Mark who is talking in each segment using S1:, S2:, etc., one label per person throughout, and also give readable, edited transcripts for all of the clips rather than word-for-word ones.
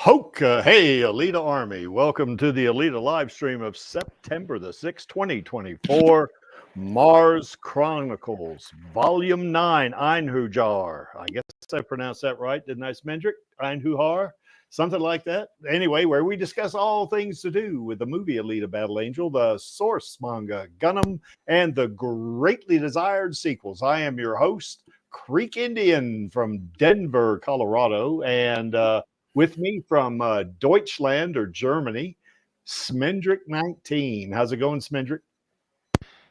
S1: Hoka, hey, Alita Army. Welcome to the Alita Livestream of September the 6th, 2024. Mars Chronicles, Volume 9, Einherjar. I guess I pronounced that right, didn't I, Smendrick? Einherjar? Something like that. Anyway, where we discuss all things to do with the movie Alita Battle Angel, the source manga, Gunham, and the greatly desired sequels. I am your host, Creek Indian from Denver, Colorado, and with me from Deutschland or Germany, Smendrick19. How's it going, Smendrick?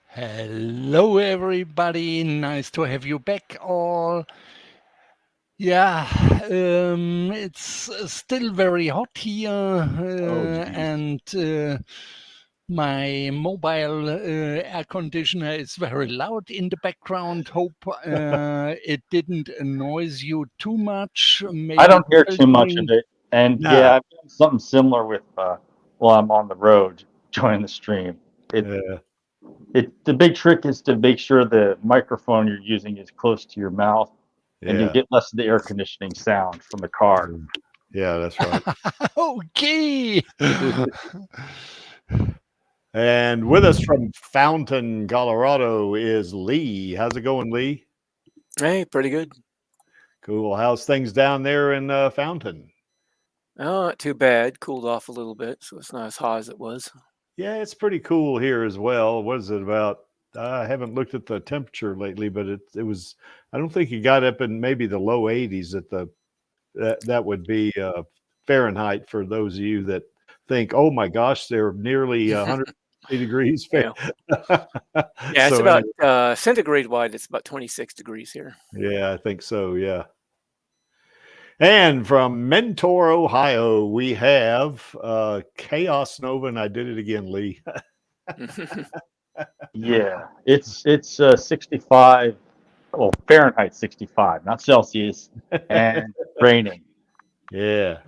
S2: Hello, everybody. Nice to have you back all. Yeah, it's still very hot here, and my mobile air conditioner is very loud in the background. Hope it didn't annoy you too much. Maybe
S3: I don't hear too much of
S2: filtering.
S3: it. And
S1: Nah.
S3: yeah, I've done something similar with while I'm on the road joining the stream. The big trick is to make sure the microphone you're using is close to your mouth, and you
S1: Yeah.
S3: get less of the air conditioning sound from the car.
S1: Yeah, that's right.
S2: Okay.
S1: And with us from Fountain, Colorado is Lee. How's it going, Lee?
S4: Hey, pretty good.
S1: Cool. How's things down there in Fountain?
S4: Oh, not too bad. Cooled off a little bit, so it's not as hot as it was.
S1: Yeah, it's pretty cool here as well. What is it about? I haven't looked at the temperature lately, but it was. I don't think it got up in maybe the low 80s at the. That would be Fahrenheit for those of you that think, oh my gosh, they're nearly 150 degrees.
S4: Yeah, it's
S1: So
S4: about centigrade wide. It's about 26 degrees here.
S1: yeah, I think so. Yeah. And from Mentor, Ohio, we have Chaos Nova, and I did it again, Lee.
S3: Yeah, it's 65, well, Fahrenheit 65, not Celsius, and raining.
S1: Yeah.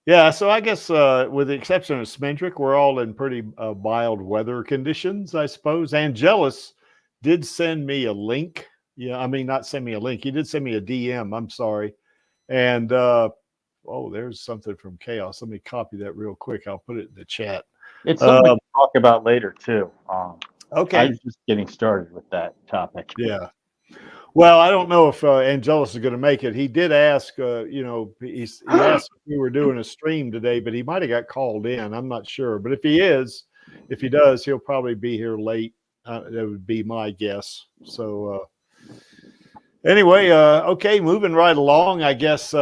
S1: Yeah, so I guess with the exception of Smendrick, we're all in pretty mild weather conditions, I suppose. Angelus did send me a link. Yeah, I mean, not send me a link. He did send me a DM. I'm sorry. And oh, there's something from Chaos. Let me copy that real quick. I'll put it in the chat.
S3: It's something we can talk about later too.
S1: Okay.
S3: I'm just getting started with that topic.
S1: Yeah. Well, I don't know if Angelus is going to make it. He did ask, he asked if we were doing a stream today, but he might have got called in. I'm not sure. But if he does, he'll probably be here late. That would be my guess. So anyway, okay, moving right along. I guess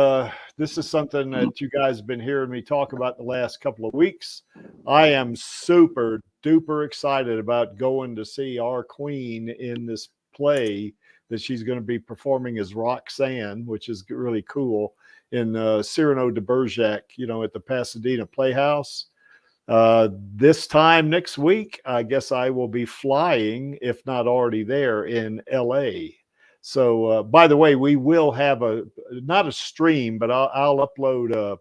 S1: this is something that you guys have been hearing me talk about the last couple of weeks. I am super duper excited about going to see our queen in this play that she's going to be performing as Roxanne, which is really cool, in Cyrano de Bergerac, at the Pasadena Playhouse. This time next week, I guess I will be flying, if not already there, in LA. So, by the way, we will have not a stream, but I'll upload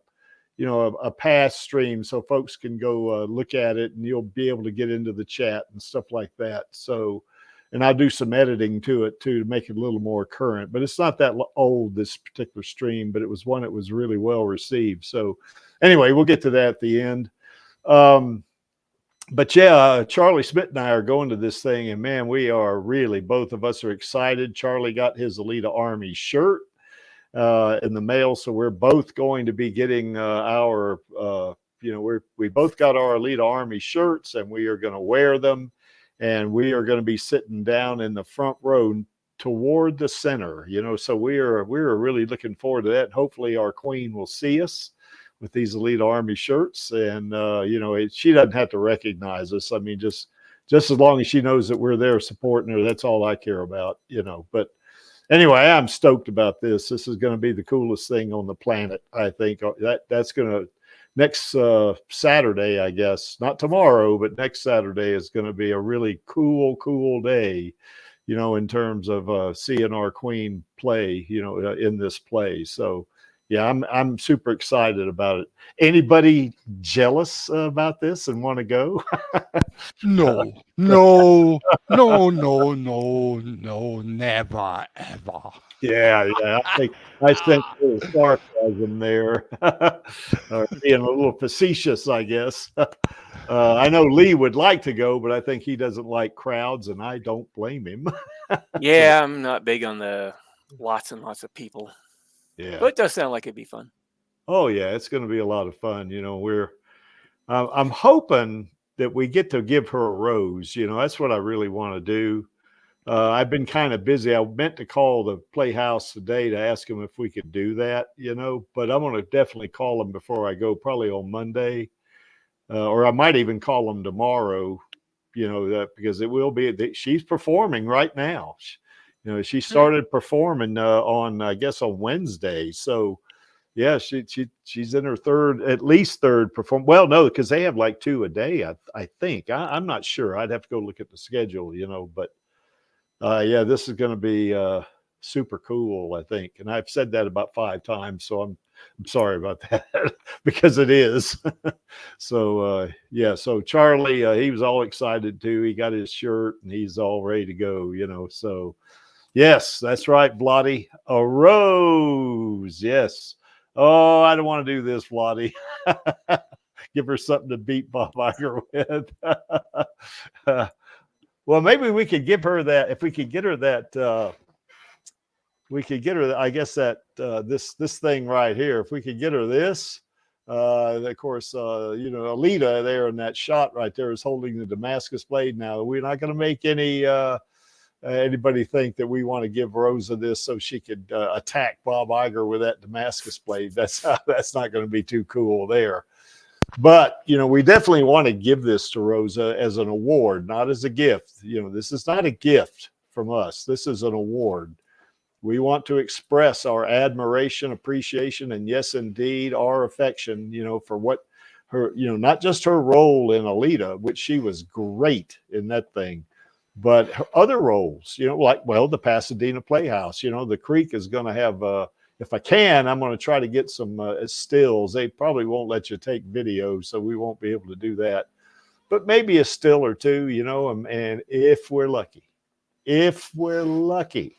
S1: a past stream so folks can go look at it, and you'll be able to get into the chat and stuff like that. So, and I'll do some editing to it too to make it a little more current. But it's not that old, this particular stream, but it was one that was really well received. So anyway, we'll get to that at the end. But yeah, Charlie Smith and I are going to this thing, and man, we are really, both of us are excited. Charlie got his Alita Army shirt in the mail, so we're both going to be getting our we both got our Alita Army shirts, and we are going to wear them, and we are going to be sitting down in the front row toward the center, so we're really looking forward to that. Hopefully our queen will see us with these Alita Army shirts, and she doesn't have to recognize us. I mean, just as long as she knows that we're there supporting her, that's all I care about, but anyway, I'm stoked about this. This is going to be the coolest thing on the planet. I think that's going to, next Saturday, I guess, not tomorrow, but next Saturday is going to be a really cool day, in terms of seeing our queen play, in this play. So yeah, I'm super excited about it. Anybody jealous about this and want to go?
S2: No, no, no, no, no, no, never, ever.
S1: Yeah, I think I sense a little sarcasm there, or being a little facetious, I guess. I know Lee would like to go, but I think he doesn't like crowds, and I don't blame him.
S4: Yeah, I'm not big on the lots and lots of people,
S1: Yeah.
S4: but it does sound like it'd be fun.
S1: Oh yeah, it's going to be a lot of fun. I'm hoping that we get to give her a rose. That's what I really want to do. I've been kind of busy. I meant to call the Playhouse today to ask them if we could do that, but I'm going to definitely call them before I go, probably on Monday, or I might even call them tomorrow, because it will be, she's performing right now. She started performing on, I guess, on Wednesday. So, yeah, she's in her at least third perform. Well, no, because they have like 2 a day, I think. I'm not sure. I'd have to go look at the schedule, but yeah, this is going to be super cool, I think. And I've said that about 5 times, so I'm sorry about that because it is. So yeah, so Charlie, he was all excited too. He got his shirt and he's all ready to go, So yes, that's right, Vladi. A rose. Yes. Oh, I don't want to do this, Vladi. Give her something to beat Bob Iger with. Well, maybe we could give her that. If we could get her that, we could get her, I guess, that this thing right here. If we could get her this, of course, Alita there in that shot right there is holding the Damascus blade. Now, we're not going to make anybody think that we want to give Rosa this so she could attack Bob Iger with that Damascus blade. That's not going to be too cool there. But, we definitely want to give this to Rosa as an award, not as a gift. This is not a gift from us. This is an award. We want to express our admiration, appreciation, and yes, indeed, our affection, for what her, not just her role in Alita, which she was great in that thing, but her other roles, like, the Pasadena Playhouse, the Creek is going to have, if I can, I'm going to try to get some stills. They probably won't let you take video, so we won't be able to do that. But maybe a still or two, and if we're lucky,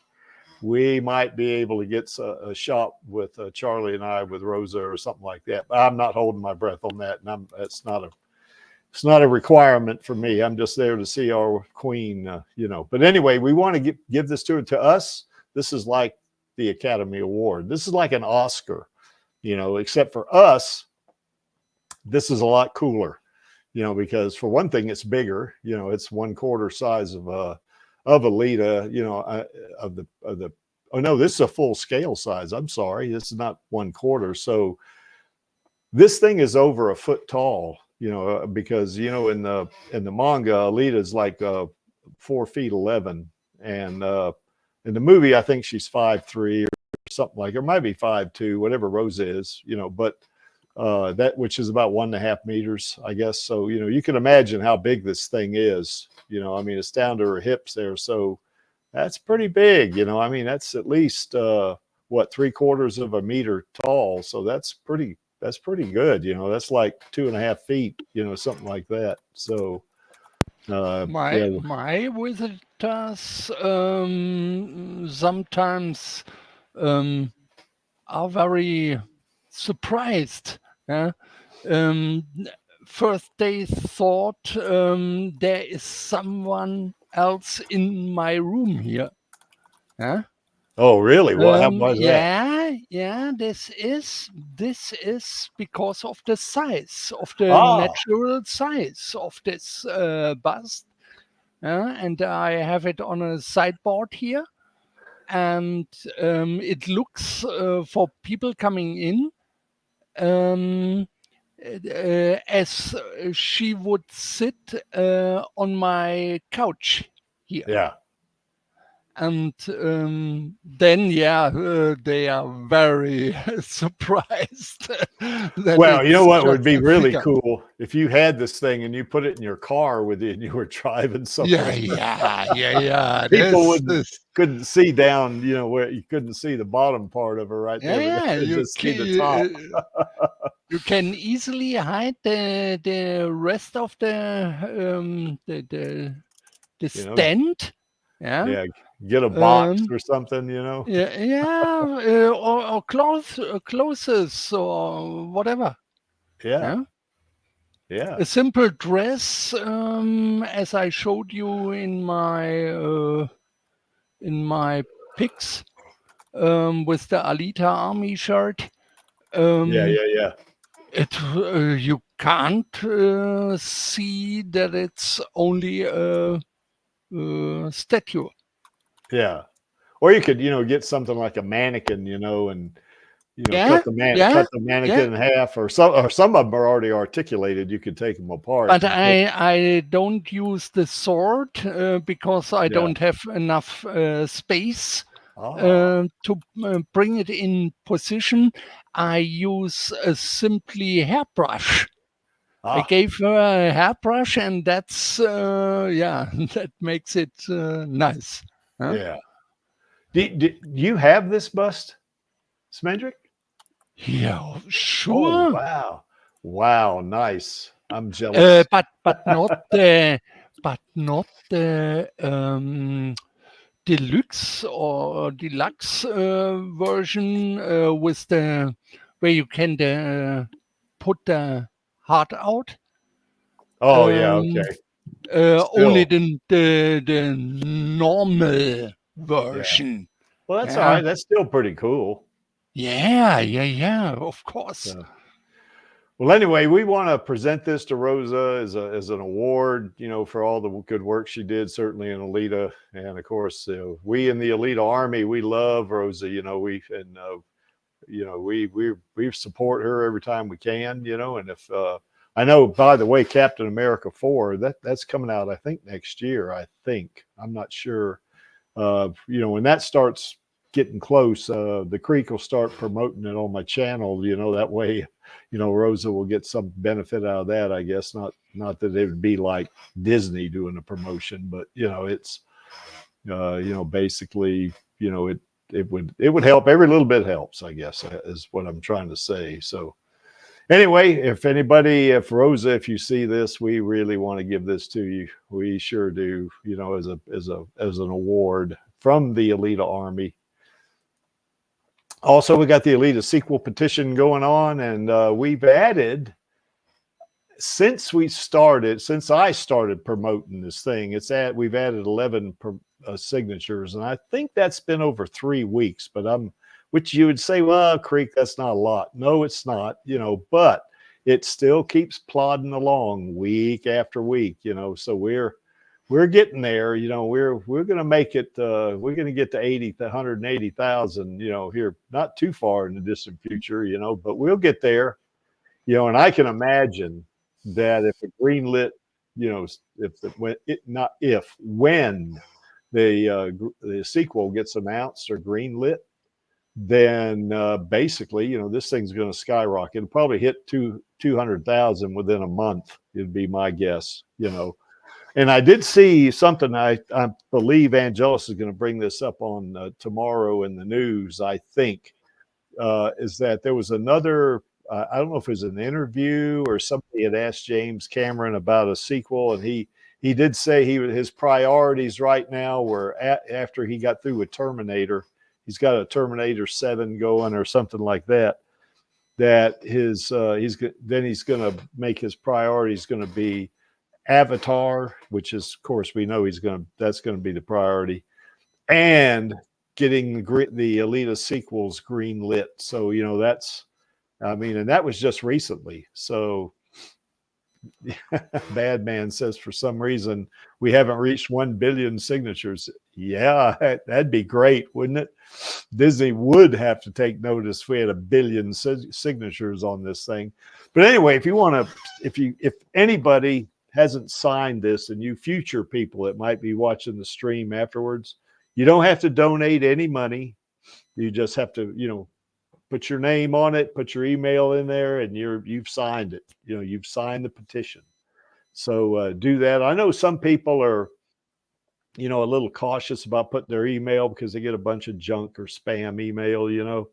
S1: we might be able to get a shot with Charlie and I with Rosa or something like that. But I'm not holding my breath on that, and it's not a requirement for me. I'm just there to see our queen, But anyway, we want to give this to us. This is like the Academy Award. This is like an Oscar, except for us, this is a lot cooler, because for one thing, it's bigger, it's 1/4 size of Alita, oh no, this is a full scale size. I'm sorry. This is not 1/4. So this thing is over a foot tall, because, in the manga, Alita is like 4'11", and in the movie, I think she's 5'3" or something like, or maybe 5'2", whatever Rosa is, but that, which is about 1.5 meters, I guess. So, you can imagine how big this thing is, it's down to her hips there. So that's pretty big, that's at least, 3/4 of a meter tall. So that's pretty good. That's like 2.5 feet, something like that. So,
S2: my visitors sometimes are very surprised. Yeah? First they thought there is someone else in my room here. Yeah?
S1: Oh, really? Well, how was that?
S2: Yeah. This is because of the size, of the natural size of this bust. And I have it on a sideboard here, and it looks for people coming in as she would sit on my couch here.
S1: Yeah.
S2: And then, they are very surprised. That
S1: Well, you know
S2: it's
S1: what would
S2: just
S1: be
S2: a
S1: really
S2: figure.
S1: cool if you had this thing and you put it in your car with you and you were driving somewhere.
S2: Yeah.
S1: People
S2: This.
S1: couldn't see down, you know, where you couldn't see the bottom part of it right there.
S2: Yeah.
S1: But just see the top.
S2: You can easily hide the rest of the stand.
S1: Yeah, get a box or something, you know.
S2: Or clothes or whatever.
S1: Yeah.
S2: A simple dress, as I showed you in my pics, with the Alita Army shirt.
S1: Yeah.
S2: You can't see that it's only a statue.
S1: Yeah. Or you could, you know, get something like a mannequin, you know, and cut the mannequin in half, or some of them are already articulated. You could take them apart.
S2: But I don't use the sword because I don't have enough space to bring it in position. I use a simply hairbrush. I gave her a hairbrush, and that's that makes it nice. Huh?
S1: Yeah. Do you have this bust, Smendrick?
S2: Yeah, sure.
S1: Oh, wow, nice. I'm jealous.
S2: But not the deluxe or deluxe version with the where you can put the heart out.
S1: Oh yeah, okay.
S2: Only the normal version.
S1: Well, that's all right. That's still pretty cool.
S2: Yeah. Of course.
S1: Well, anyway, we want to present this to Rosa as an award, you know, for all the good work she did, certainly in Alita, and of course, we in the Alita Army, we love Rosa. You know, we support her every time we can. You know, and if I know, by the way, Captain America 4 that's coming out, I think next year. I'm not sure. You know, when that starts getting close, the Creek will start promoting it on my channel. You know, that way, you know, Rosa will get some benefit out of that, I guess. Not that it would be like Disney doing a promotion, but you know, it's you know, basically, you know, it would help. Every little bit helps, I guess, is what I'm trying to say. So anyway, if Rosa, if you see this, we really want to give this to you. We sure do, you know, as an award from the Alita Army. Also, we got the Alita sequel petition going on, and we've added, since I started promoting this thing, we've added 11 signatures, and I think that's been over 3 weeks. But which you would say, well, Creek, that's not a lot. No, it's not, you know, but it still keeps plodding along week after week, you know. So we're getting there, you know. We're going to make it. We're going to get to 180,000, you know, here not too far in the distant future, you know. But we'll get there, you know. And I can imagine that if a greenlit, you know, when the sequel gets announced or greenlit, then basically, you know, this thing's going to skyrocket. It'll probably hit 200,000 within a month. It'd be my guess, you know. And I did see something. I believe Angelus is going to bring this up on tomorrow in the news. I think is that there was another. I don't know if it was an interview or somebody had asked James Cameron about a sequel, and he did say his priorities right now were after he got through with Terminator. He's got a Terminator 7 going or something like that. That he's going to make his priorities going to be Avatar, which is, of course, we know that's going to be the priority, and getting the Alita sequels green lit. So, you know, and that was just recently. So Bad Man says, for some reason, we haven't reached 1 billion signatures. Yeah, that'd be great, wouldn't it? Disney would have to take notice if we had 1 billion signatures on this thing. But anyway, if anybody hasn't signed this, and you future people that might be watching the stream afterwards, You don't have to donate any money. You just have to, you know, put your name on it, put your email in there, and you've signed it. You know, you've signed the petition. So do that. I know some people are, you know, a little cautious about putting their email because they get a bunch of junk or spam email, you know.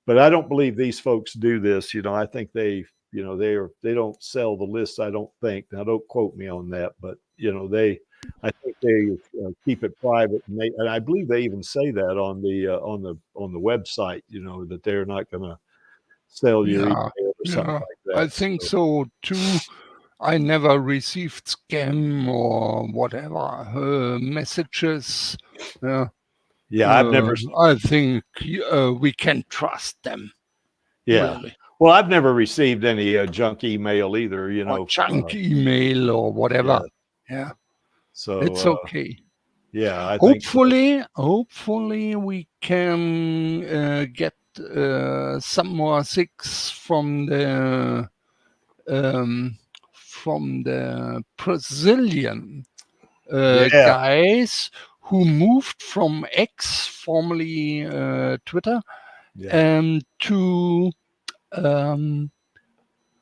S1: But I don't believe these folks do this. You know, I think they, you know, they don't sell the lists. I don't think. Now, don't quote me on that, but you know, I think they keep it private, and I believe they even say that on the website. You know, that they're not going to sell your email or something like that.
S2: I think so too. I never received scam or whatever messages.
S1: Yeah, I've never.
S2: I think we can trust them.
S1: Yeah.
S2: Really.
S1: Well, I've never received any junk email either. You know,
S2: or junk email or whatever. Yeah.
S1: So
S2: it's okay.
S1: Yeah, I think
S2: hopefully we can get some more six from the Brazilian guys who moved from X, formerly Twitter, to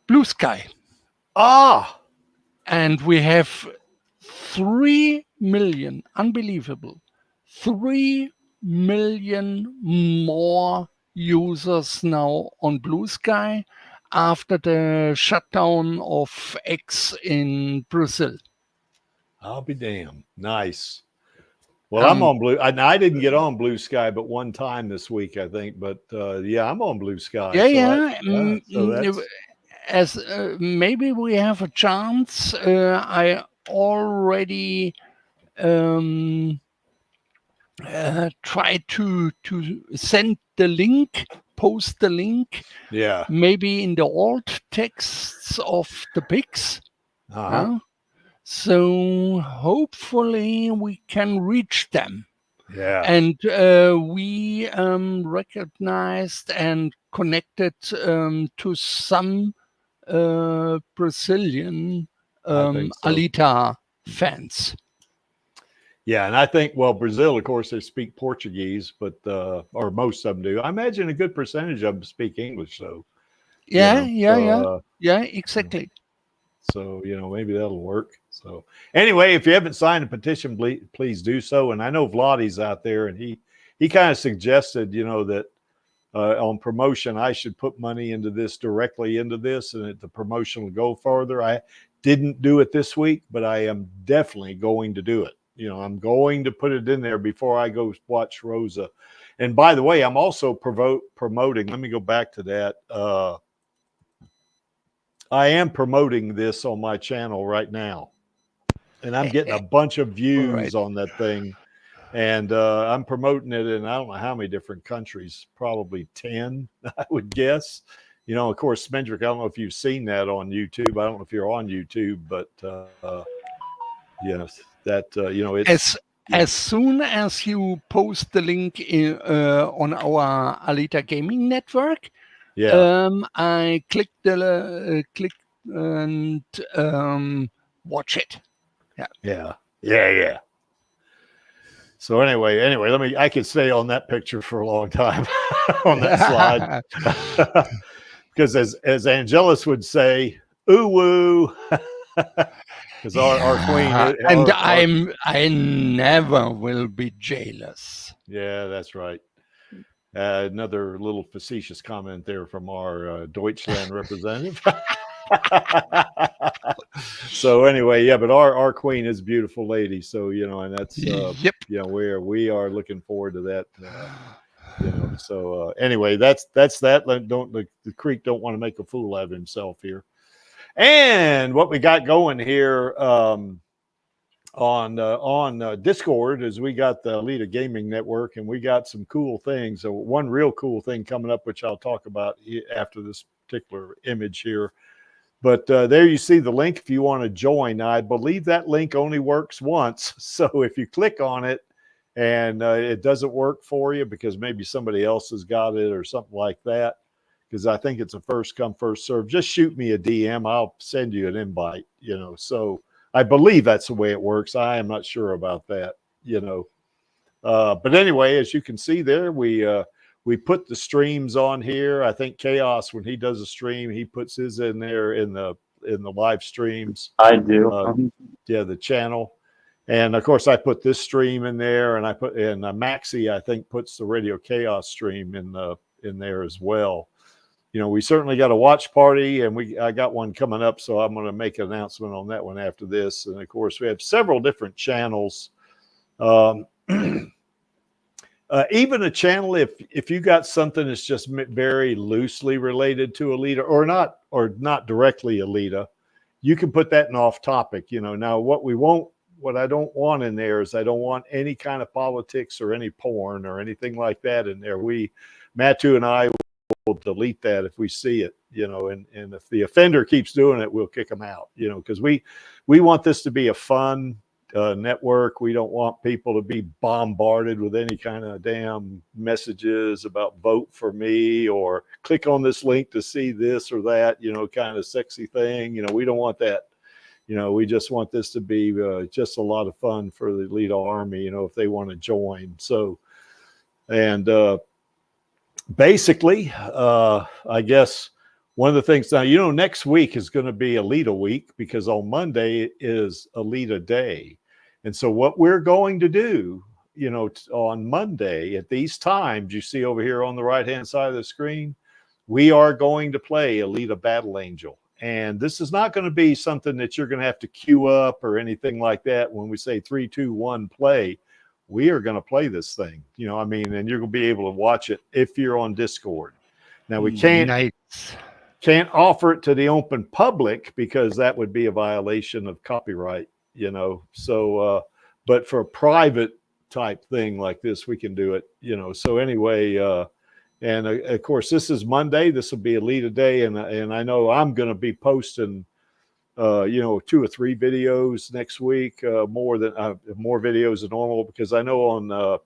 S2: Blue Sky. And we have 3 million, unbelievable, 3 million more users now on Blue Sky after the shutdown of X in Brazil.
S1: I'll be damned. Nice. Well, I'm on Blue. I didn't get on Blue Sky but one time this week, I think. But yeah, I'm on Blue Sky.
S2: As maybe we have a chance. I already try to send the link, post the link.
S1: Yeah.
S2: Maybe in the alt texts of the pics. So hopefully we can reach them.
S1: Yeah.
S2: And we recognized and connected to some Brazilian Alita fans.
S1: Yeah, and I think, well, Brazil, of course, they speak Portuguese, but or most of them do. I imagine a good percentage of them speak English, though.
S2: Yeah, exactly.
S1: So, you know, maybe that'll work. So anyway, if you haven't signed a petition, please do so. And I know Vladdy's out there, and he kind of suggested, you know, that on promotion, I should put money into this directly into this, and the promotion will go further. I didn't do it this week, but I am definitely going to do it. You know, I'm going to put it in there before I go watch Rosa. And by the way, I'm also promoting. Let me go back to that. I am promoting this on my channel right now, and I'm getting a bunch of views on that thing. And I'm promoting it in I don't know how many different countries, probably 10, I would guess. You know, of course, Smendrick, I don't know if you've seen that on YouTube. I don't know if you're on YouTube, but yes, that you know, it's
S2: as soon as you post the link on our Alita Gaming Network, I click click and watch it.
S1: Yeah. So anyway, I could stay on that picture for a long time on that slide. Because as Angelus would say, ooh woo. Because our queen
S2: I never will be jealous.
S1: Yeah, that's right. Another little facetious comment there from our Deutschland representative. So anyway, yeah, but our queen is a beautiful lady. So, you know, and that's you know, we are looking forward to that. You know, so anyway, that's that. The Creek don't want to make a fool out of himself here. And what we got going here on Discord is we got the Alita Gaming Network, and we got some cool things. So one real cool thing coming up, which I'll talk about after this particular image here. But there you see the link if you want to join. Now, I believe that link only works once. So if you click on it and it doesn't work for you because maybe somebody else has got it or something like that, because I think it's a first come, first serve, just shoot me a DM. I'll send you an invite, you know. So I believe that's the way it works. I am not sure about that, you know. But anyway, as you can see there, we put the streams on here. I think Chaos, when he does a stream, he puts his in there in the live streams.
S3: I do.
S1: Yeah, the channel. And of course, I put this stream in there, and Maxie, I think, puts the Radio Chaos stream in there as well. You know, we certainly got a watch party, and I got one coming up, so I'm going to make an announcement on that one after this. And of course, we have several different channels. Even a channel, if you got something that's just very loosely related to Alita, or not directly Alita, you can put that in off topic. You know, now what I don't want in there is I don't want any kind of politics or any porn or anything like that in there. Matthew and I will delete that if we see it, you know, and if the offender keeps doing it, we'll kick them out, you know, because we want this to be a fun network. We don't want people to be bombarded with any kind of damn messages about vote for me or click on this link to see this or that, you know, kind of sexy thing. You know, we don't want that. You know, we just want this to be just a lot of fun for the Alita Army, you know, if they want to join. So, and basically, I guess one of the things now, you know, next week is going to be Alita week because on Monday is Alita Day. And so what we're going to do, you know, on Monday at these times you see over here on the right-hand side of the screen, we are going to play Alita Battle Angel. And this is not going to be something that you're going to have to queue up or anything like that. When we say 3, 2, 1, play, we are going to play this thing, you know, I mean, and you're going to be able to watch it if you're on Discord. Now we can't offer it to the open public because that would be a violation of copyright, you know. So, but for a private type thing like this, we can do it, you know. So anyway, and of course, this is Monday. This will be Alita Day, and I know I'm going to be posting, you know, 2 or 3 videos next week, more videos than normal, because I know on,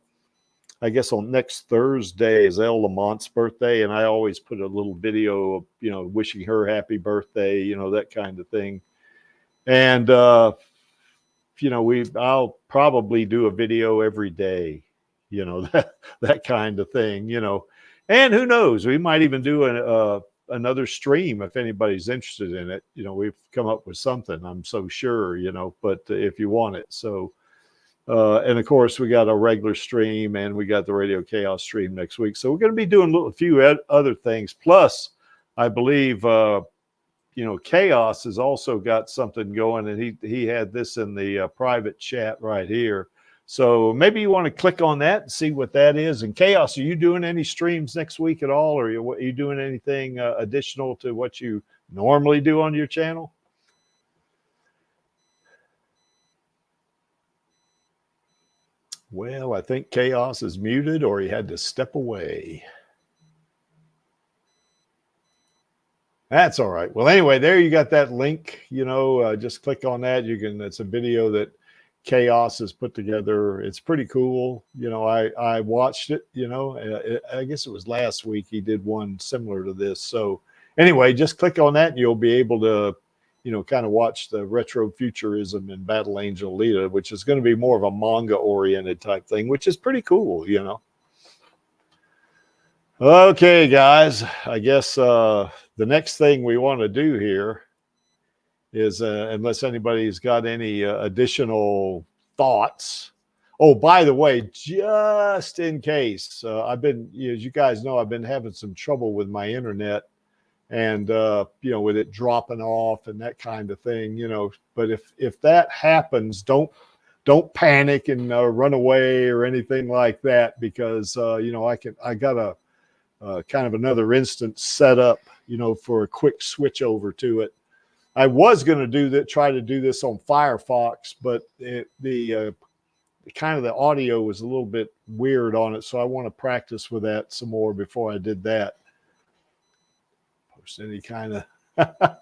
S1: I guess on next Thursday is Elle Lamont's birthday, and I always put a little video of, you know, wishing her happy birthday, you know, that kind of thing. And you know, I'll probably do a video every day, you know, that kind of thing, you know. And who knows, we might even do another stream if anybody's interested in it. You know, we've come up with something, I'm so sure, you know, but if you want it. So, and of course, we got a regular stream and we got the Radio Chaos stream next week. So we're going to be doing a few other things. Plus, I believe, you know, Chaos has also got something going, and he had this in the private chat right here. So maybe you want to click on that and see what that is. And Chaos, are you doing any streams next week at all? Or are you doing anything additional to what you normally do on your channel? Well, I think Chaos is muted, or he had to step away. That's all right. Well, anyway, there you got that link. You know, just click on that. It's a video that Chaos has put together. It's pretty cool. You know, I watched it, you know, I guess it was last week he did one similar to this. So anyway, just click on that and you'll be able to, you know, kind of watch the retro futurism in Battle Angel Alita, which is going to be more of a manga oriented type thing, which is pretty cool, you know. Okay, guys, I guess the next thing we want to do here is, unless anybody's got any additional thoughts. Oh, by the way, just in case, as you guys know, I've been having some trouble with my internet and, you know, with it dropping off and that kind of thing, you know. But if that happens, don't panic and run away or anything like that, because, you know, I got a kind of another instance set up, you know, for a quick switch over to it. I was going to try to do this on Firefox, but the kind of the audio was a little bit weird on it, so I want to practice with that some more before I did that. Post any kind of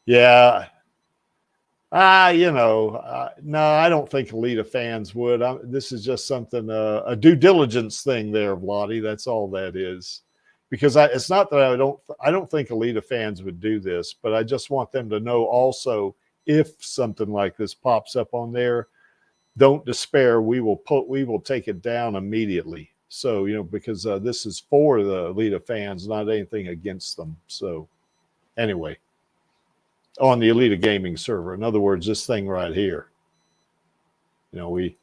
S1: yeah. You know, no, I don't think Alita fans would. This is just something, a due diligence thing there, Vladi. That's all that is. Because it's not that I don't think Alita fans would do this, but I just want them to know also, if something like this pops up on there, don't despair. We will take it down immediately. So, because this is for the Alita fans, not anything against them. So anyway, on the Alita gaming server, in other words, this thing right here, we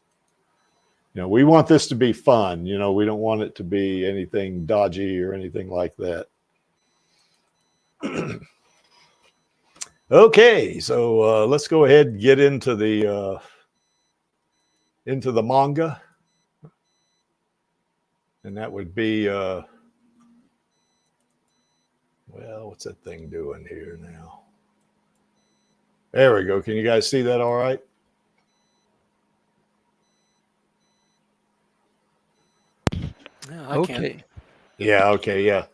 S1: want this to be fun. We don't want it to be anything dodgy or anything like that. Okay, so let's go ahead and get into the manga, and that would be well, what's that thing doing here now? There we go. Can you guys see that all right?
S4: Yeah, I
S2: Okay.
S4: can.
S1: Yeah, okay, yeah.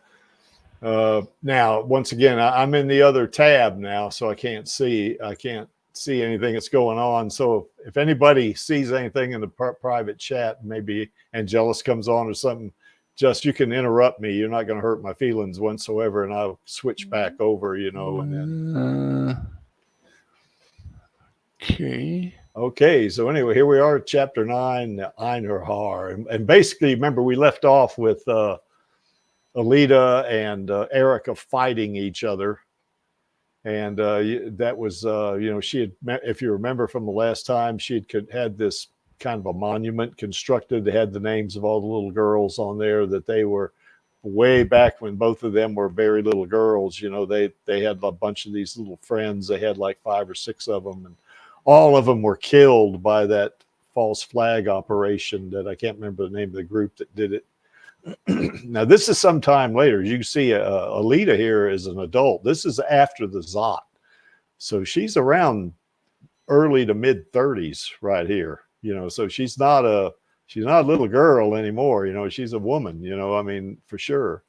S1: Now, once again, I'm in the other tab now, so I can't see anything that's going on. So if anybody sees anything in the private chat, maybe Angelus comes on or something, just you can interrupt me. You're not going to hurt my feelings whatsoever, and I'll switch back over, and then. Okay, so anyway, here we are, Chapter 9, Einherjar. And basically, remember, we left off with Alita and Erica fighting each other. And that was, she had, if you remember from the last time, she had this kind of a monument constructed. They had the names of all the little girls on there that they were way back when both of them were very little girls. They had a bunch of these little friends. They had like 5 or 6 of them. And all of them were killed by that false flag operation that I can't remember the name of the group that did it. Now, this is some time later. You can see Alita here as an adult. This is after the Zot. So she's around early to mid 30s right here. So she's not a little girl anymore. She's a woman, I mean, for sure.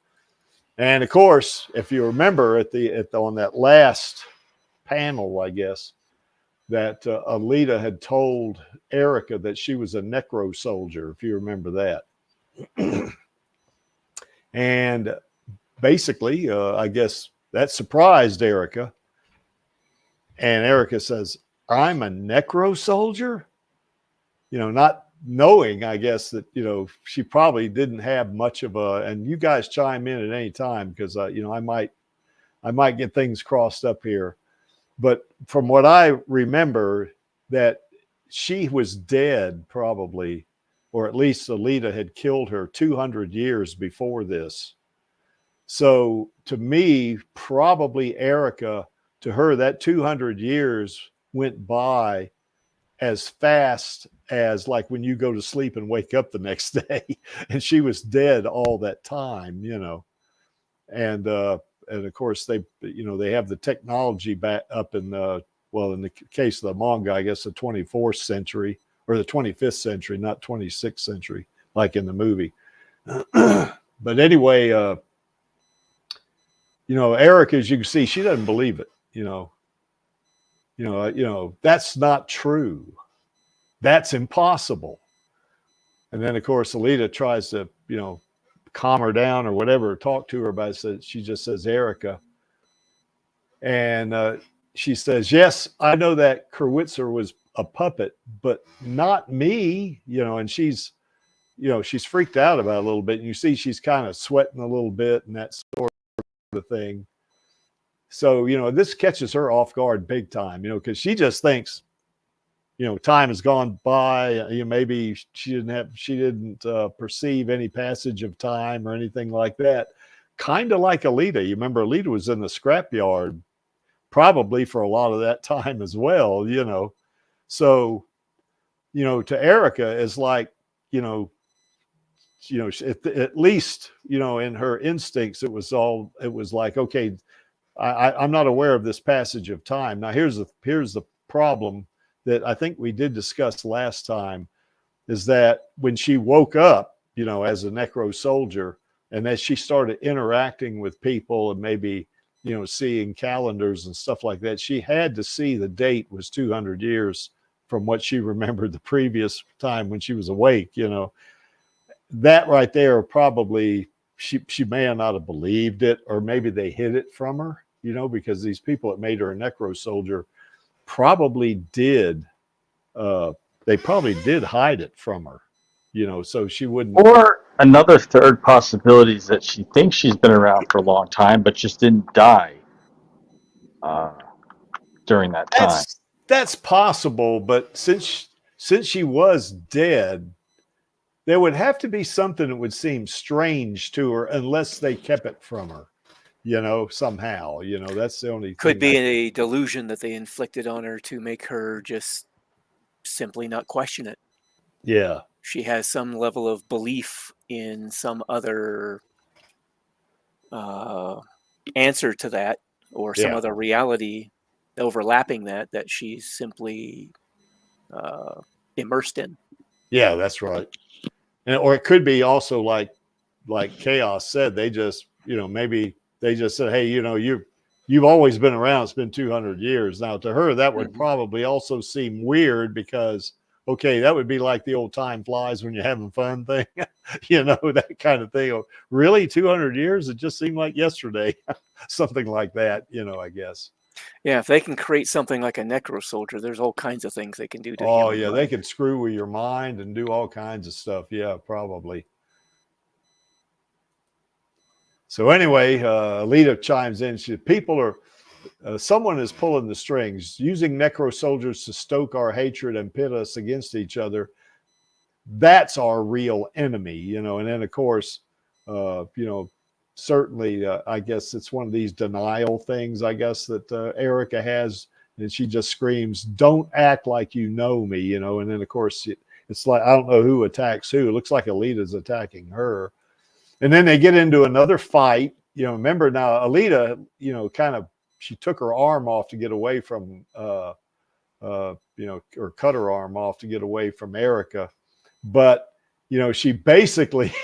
S1: And of course, if you remember on that last panel, I guess, that Alita had told Erica that she was a necro soldier, if you remember that. And basically, I guess that surprised Erica. And Erica says, "I'm a necro soldier?" Not knowing, I guess, that, she probably didn't have much of and you guys chime in at any time because, I might get things crossed up here. But from what I remember, that she was dead probably, or at least Alita had killed her 200 years before this. So to me, probably Erica, to her, that 200 years went by as fast as like when you go to sleep and wake up the next day, and she was dead all that time, and of course they have the technology back up in in the case of the manga, I guess the 24th century or the 25th century, not 26th century, like in the movie. But anyway, Erica, as you can see, she doesn't believe it. That's not true. That's impossible. And then, of course, Alita tries to, calm her down or whatever, talk to her about it. She just says, Erica. And she says, yes, I know that Kurwitzer was a puppet, but not me, and she's freaked out about it a little bit. And you see she's kind of sweating a little bit and that sort of thing. So, this catches her off guard big time, because she just thinks, time has gone by. Maybe she didn't perceive any passage of time or anything like that. Kind of like Alita. You remember Alita was in the scrapyard probably for a lot of that time as well, So, to Erica is like, at least, in her instincts, it was like, okay, I'm not aware of this passage of time. Now, here's the problem that I think we did discuss last time, is that when she woke up, as a necro soldier, and as she started interacting with people and maybe, seeing calendars and stuff like that, she had to see the date was 200 years from what she remembered the previous time when she was awake. That right there, probably she may not have believed it, or maybe they hid it from her, because these people that made her a necro soldier probably did. they probably did hide it from her, you know, so she wouldn't.
S3: Or another third possibility is that she thinks she's been around for a long time, but just didn't die during that time.
S1: That's possible, but since she was dead, there would have to be something that would seem strange to her unless they kept it from her, you know, somehow. You know, that's the only
S4: Could
S1: thing
S4: be a delusion that they inflicted on her to make her just simply not question it.
S1: Yeah.
S4: She has some level of belief in some other answer to that, or some other reality overlapping that she's simply immersed in.
S1: Yeah, that's right. And or it could be also like Chaos said, they just, you know, maybe they just said, hey, you know, you've always been around. It's been 200 years. Now to her, that would probably also seem weird because, okay, that would be like the old time flies when you're having fun thing, you know, that kind of thing. Really, 200 years? It just seemed like yesterday, something like that, you know, I guess.
S4: Yeah, if they can create something like a necro soldier, there's all kinds of things they can do to
S1: Oh,
S4: human
S1: yeah,
S4: mind.
S1: they could screw with your mind and do all kinds of stuff. Yeah, probably. So anyway, Alita chimes in. Someone is pulling the strings, using necro soldiers to stoke our hatred and pit us against each other. That's our real enemy, you know. And then, of course, you know, certainly, I guess it's one of these denial things, I guess, that Erica has. And she just screams, don't act like you know me, you know. And then, of course, it's like, I don't know who attacks who. It looks like Alita's attacking her. And then they get into another fight. You know, remember now, Alita, you know, she took her arm off to get away from, you know, or cut her arm off to get away from Erica. But, you know, she basically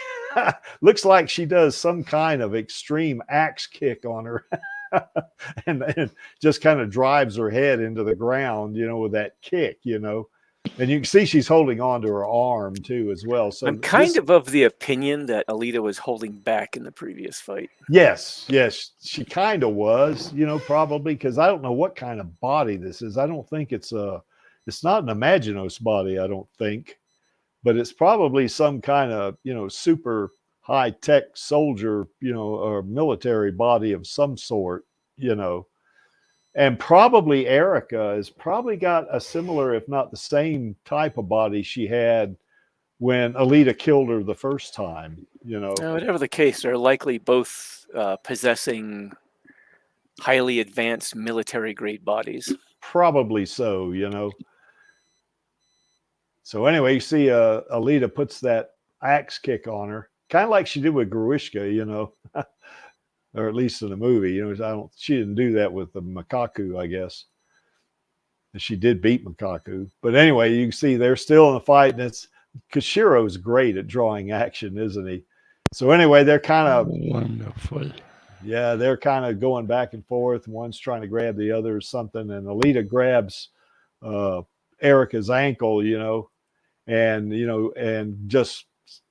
S1: looks like she does some kind of extreme axe kick on her and just kind of drives her head into the ground, you know, with that kick, you know. And you can see she's holding on to her arm too, as well. So
S4: I'm kind of the opinion that Alita was holding back in the previous fight.
S1: Yes, she kind of was, you know, probably because I don't know what kind of body this is. I don't think it's not an Imaginos body, I don't think, but it's probably some kind of, you know, super high tech soldier, you know, or military body of some sort, you know. And probably Erica has probably got a similar, if not the same type of body she had when Alita killed her the first time, you know.
S4: Whatever the case, they're likely both possessing highly advanced military grade bodies.
S1: Probably so, you know. So anyway, you see Alita puts that axe kick on her, kind of like she did with Gruishka, you know. Or at least in the movie, you know, she didn't do that with the Makaku, I guess. And she did beat Makaku. But anyway, you can see they're still in the fight, and it's Kishiro's great at drawing action, isn't he? So anyway, they're kind of
S2: wonderful.
S1: Yeah, they're kind of going back and forth. One's trying to grab the other or something, and Alita grabs Erica's ankle, you know, and just,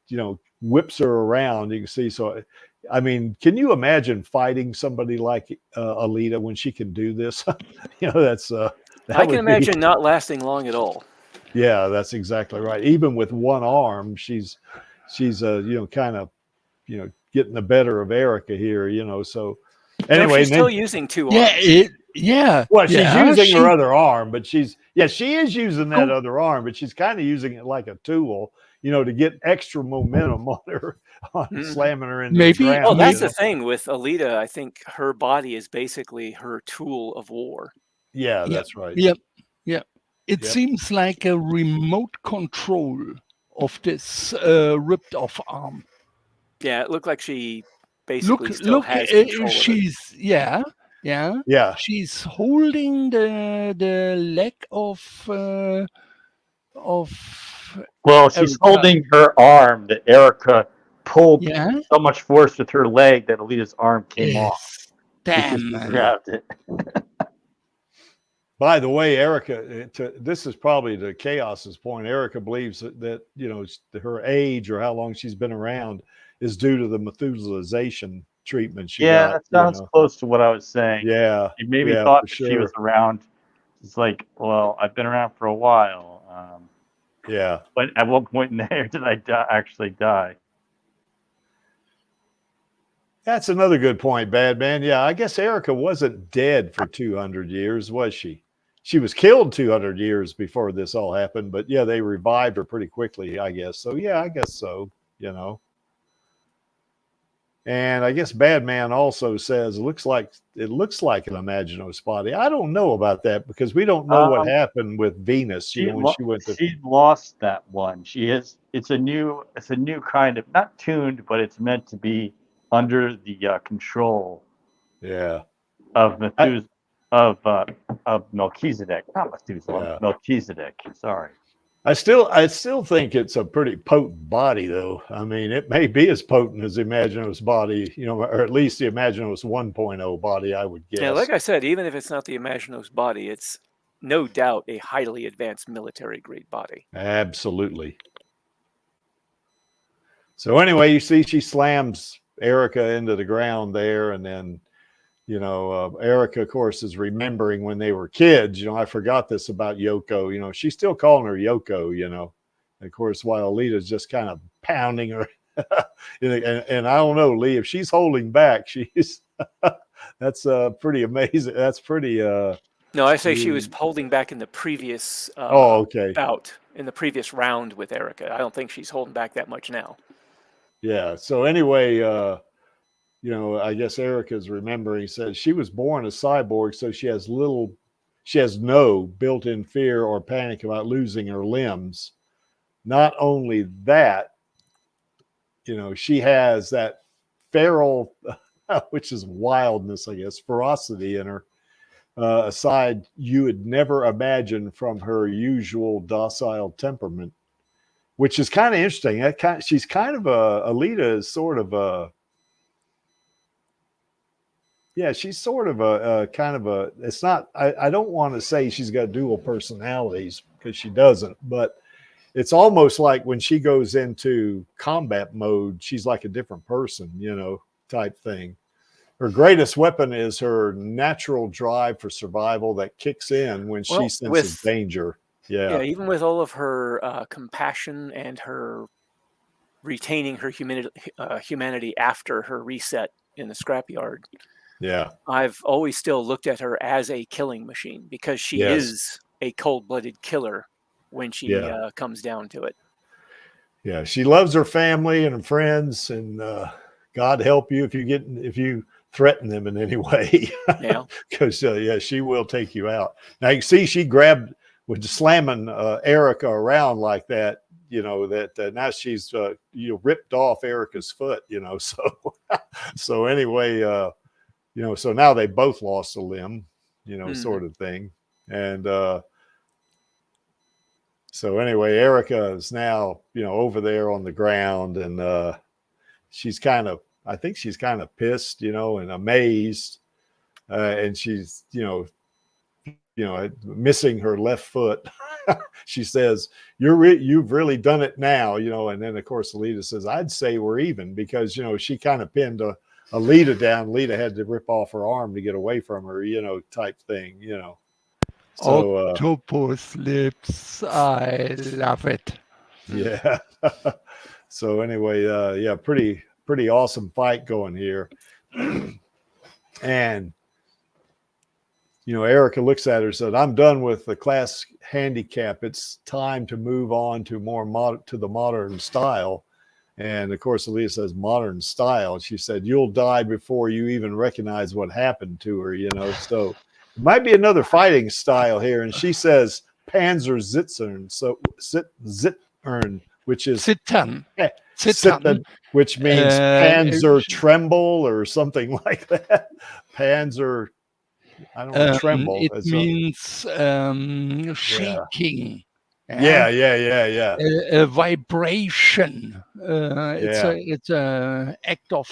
S1: you know, whips her around. You can see. So I mean, can you imagine fighting somebody like Alita when she can do this? You know,
S4: I can imagine not lasting long at all.
S1: Yeah, that's exactly right. Even with one arm, she's you know, kind of, you know, getting the better of Erica here, you know. So anyway,
S4: she's still using two arms.
S1: Well, she's using her other arm, but she is using that other arm, but she's kind of using it like a tool, you know, to get extra momentum on her, slamming her into the ground.
S4: Well, that's the thing with Alita. I think her body is basically her tool of war.
S1: Yeah, that's right.
S2: Yep. It seems like a remote control of this ripped off arm.
S4: Yeah, it looked like she basically still has control of it.
S2: Yeah. She's holding the leg of
S3: Well, she's
S2: Erica.
S3: holding her arm that Erica pulled so much force with her leg that Alita's arm came off.
S2: Damn.
S3: Grabbed it.
S1: By the way, Erica, this is probably to Chaos's point. Erica believes that, you know, her age or how long she's been around is due to the Methuselization treatment she got.
S3: That sounds close to what I was saying.
S1: Yeah.
S3: She maybe thought that she was around. It's like, well, I've been around for a while.
S1: Yeah.
S3: But at what point in there did I actually die?
S1: That's another good point, Bad Man. Yeah, I guess Erica wasn't dead for 200 years, was she? She was killed 200 years before this all happened, but yeah, they revived her pretty quickly, I guess. So yeah, I guess so, you know. And I guess Bad Man also says it looks like an Imaginos body. I don't know about that because we don't know what happened with Venus, you know, when she went to.
S3: She lost that one. It's a new kind of, not tuned, but it's meant to be under the control.
S1: Yeah.
S3: Of of Melchizedek, not Methuselah. Yeah. Melchizedek. Sorry.
S1: I still think it's a pretty potent body, though. I mean, it may be as potent as the Imaginos body, you know, or at least the Imaginos 1.0 body, I would guess.
S4: Yeah, like I said, even if it's not the Imaginos body, it's no doubt a highly advanced military-grade body.
S1: Absolutely. So anyway, you see she slams Erica into the ground there, and then, you know, Erica, of course, is remembering when they were kids. You know, I forgot this about Yoko. You know, she's still calling her Yoko, you know. And of course, while Alita's just kind of pounding her. and I don't know, Lee, if she's holding back, she's that's pretty amazing. That's pretty
S4: no, I say she was holding back in the previous bout, in the previous round with Erica. I don't think she's holding back that much now.
S1: Yeah. So anyway, you know, I guess Erica's remembering, says she was born a cyborg, so she has no built-in fear or panic about losing her limbs. Not only that, you know, she has that feral, which is wildness, I guess, ferocity in her, a side you would never imagine from her usual docile temperament, which is kind of interesting. She's kind of Alita is sort of a, yeah, she's sort of a kind of a, it's not, I don't want to say she's got dual personalities because she doesn't, but it's almost like when she goes into combat mode, she's like a different person, you know, type thing. Her greatest weapon is her natural drive for survival that kicks in when she senses danger. Yeah.
S4: Yeah, even with all of her compassion and her retaining her humanity after her reset in the scrapyard.
S1: Yeah.
S4: I've always still looked at her as a killing machine because she is a cold-blooded killer when she comes down to it.
S1: Yeah, she loves her family and her friends, and God help you if you threaten them in any way.
S4: Yeah.
S1: Because she will take you out. Now you see she grabbed with slamming Erica around like that, you know, that now she's ripped off Erica's foot, you know. So anyway, you know, so now they both lost a limb, you know, sort of thing. And so anyway, Erica is now, you know, over there on the ground, and she's kind of, I think she's kind of pissed, you know, and amazed, and she's, you know, missing her left foot. She says, "You've really done it now," you know. And then of course Alita says, "I'd say we're even," because, you know, she kind of pinned Alita down. Alita had to rip off her arm to get away from her, you know, type thing, you know. So,
S2: octopus lips, I love it.
S1: Yeah. So anyway, yeah, pretty awesome fight going here. And, you know, Erica looks at her and said, "I'm done with the class handicap. It's time to move on to to the modern style." And of course, Alita says, "Modern style." She said, "You'll die before you even recognize what happened to her," you know. So it might be another fighting style here. And she says, "Panzer Zittern." So Zittern, which is
S2: Zittern.
S1: Zittern, which means Panzer tremble or something like that. Panzer, I don't know, tremble.
S2: It means shaking.
S1: Yeah.
S2: A vibration. It's a act of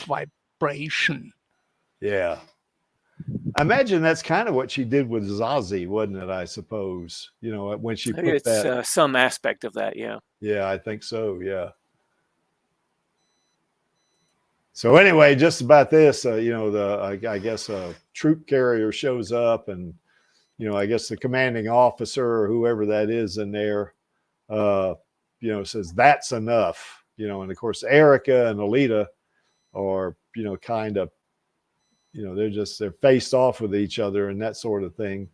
S2: vibration.
S1: Yeah. I imagine that's kind of what she did with Zazie, wasn't it? I suppose, you know, when she put that.
S4: Some aspect of that, yeah.
S1: Yeah, I think so. Yeah. So anyway, just about this, you know, I guess a troop carrier shows up, and, you know, I guess the commanding officer or whoever that is in there, you know, says that's enough, you know, and of course Erica and Alita are, you know, kind of, you know, they're faced off with each other and that sort of thing.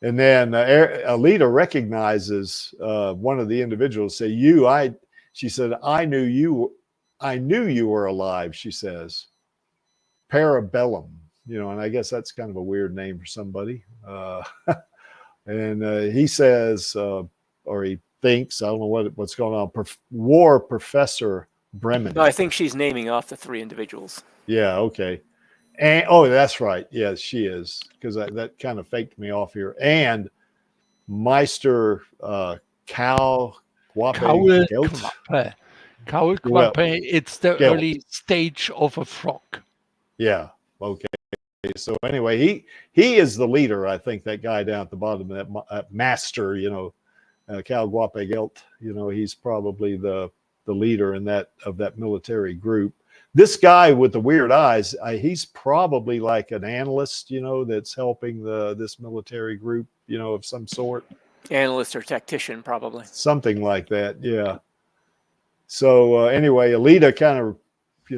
S1: And then Alita recognizes one of the individuals. Say, she said, I knew you were alive. She says, Parabellum, you know, and I guess that's kind of a weird name for somebody. And he says, or he thinks, I don't know what's going on. War Professor Bremen.
S4: No, I think she's naming off the 3 individuals.
S1: Yeah. Okay. And oh, that's right. Yes, she is, because that kind of faked me off here. And Meister Cal Guape.
S2: It's the early stage of a frog.
S1: Yeah. Okay. So anyway, he is the leader. I think that guy down at the bottom of that master, you know, Cal Guape Gelt. You know, he's probably the leader in that military group. This guy with the weird eyes, he's probably like an analyst, you know, that's helping this military group, you know, of some sort.
S4: Analyst or tactician, probably.
S1: Something like that, yeah. So anyway, Alita kind of, you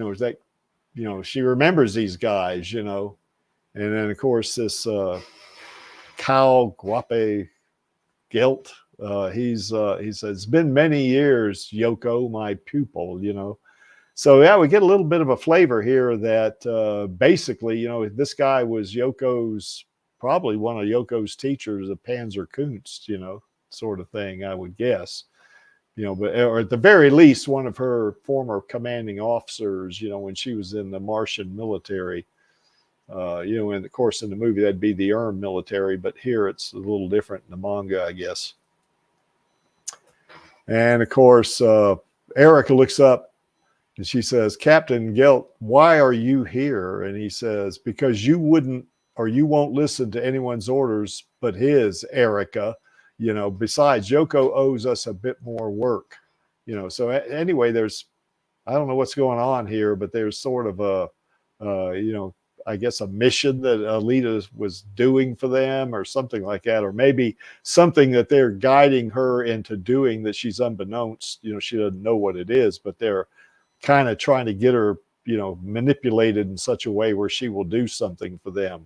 S1: know, she remembers these guys, you know. And then, of course, this Cal Guape Gelt, he says, it's been many years, Yoko, my pupil, you know. So, yeah, we get a little bit of a flavor here that basically, you know, this guy was probably one of Yoko's teachers of Panzerkunst, you know, sort of thing, I would guess. You know, or at the very least, one of her former commanding officers, you know, when she was in the Martian military. You know, and of course, in the movie, that'd be the military, but here it's a little different in the manga, I guess. And of course, Erica looks up and she says, Captain Gelt, why are you here? And he says, because you won't listen to anyone's orders but his, Erica. You know, besides, Yoko owes us a bit more work. You know, so anyway, I don't know what's going on here, but there's sort of you know, I guess a mission that Alita was doing for them or something like that, or maybe something that they're guiding her into doing that she's unbeknownst, you know, she doesn't know what it is, but they're kind of trying to get her, you know, manipulated in such a way where she will do something for them.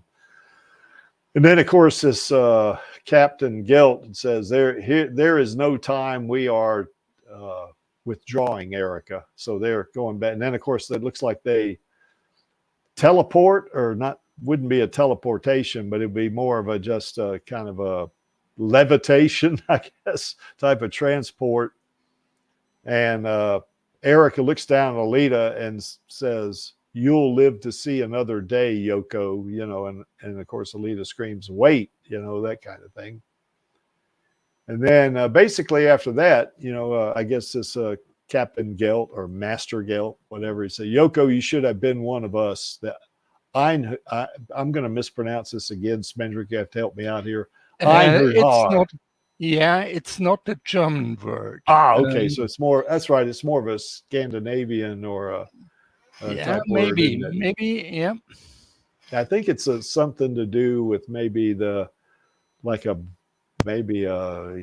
S1: And then, of course, this Captain Gelt says, there is no time, we are withdrawing, Erica. So they're going back. And then, of course, it looks like they teleport, or not, wouldn't be a teleportation, but it'd be more of a just kind of a levitation, I guess, type of transport. And Erica looks down at Alita and says, you'll live to see another day, Yoko, you know, and of course Alita screams, wait, you know, that kind of thing. And then basically after that, you know, I guess this Captain Gelt or Master Gelt, whatever he said, Yoko, you should have been one of us. That I'm going to mispronounce this again. Smendrick, you have to help me out here. Einherjar.
S2: It's not a German word.
S1: Okay, so it's more. That's right. It's more of a Scandinavian or a type
S2: maybe,
S1: word,
S2: maybe, yeah.
S1: I think it's something to do with maybe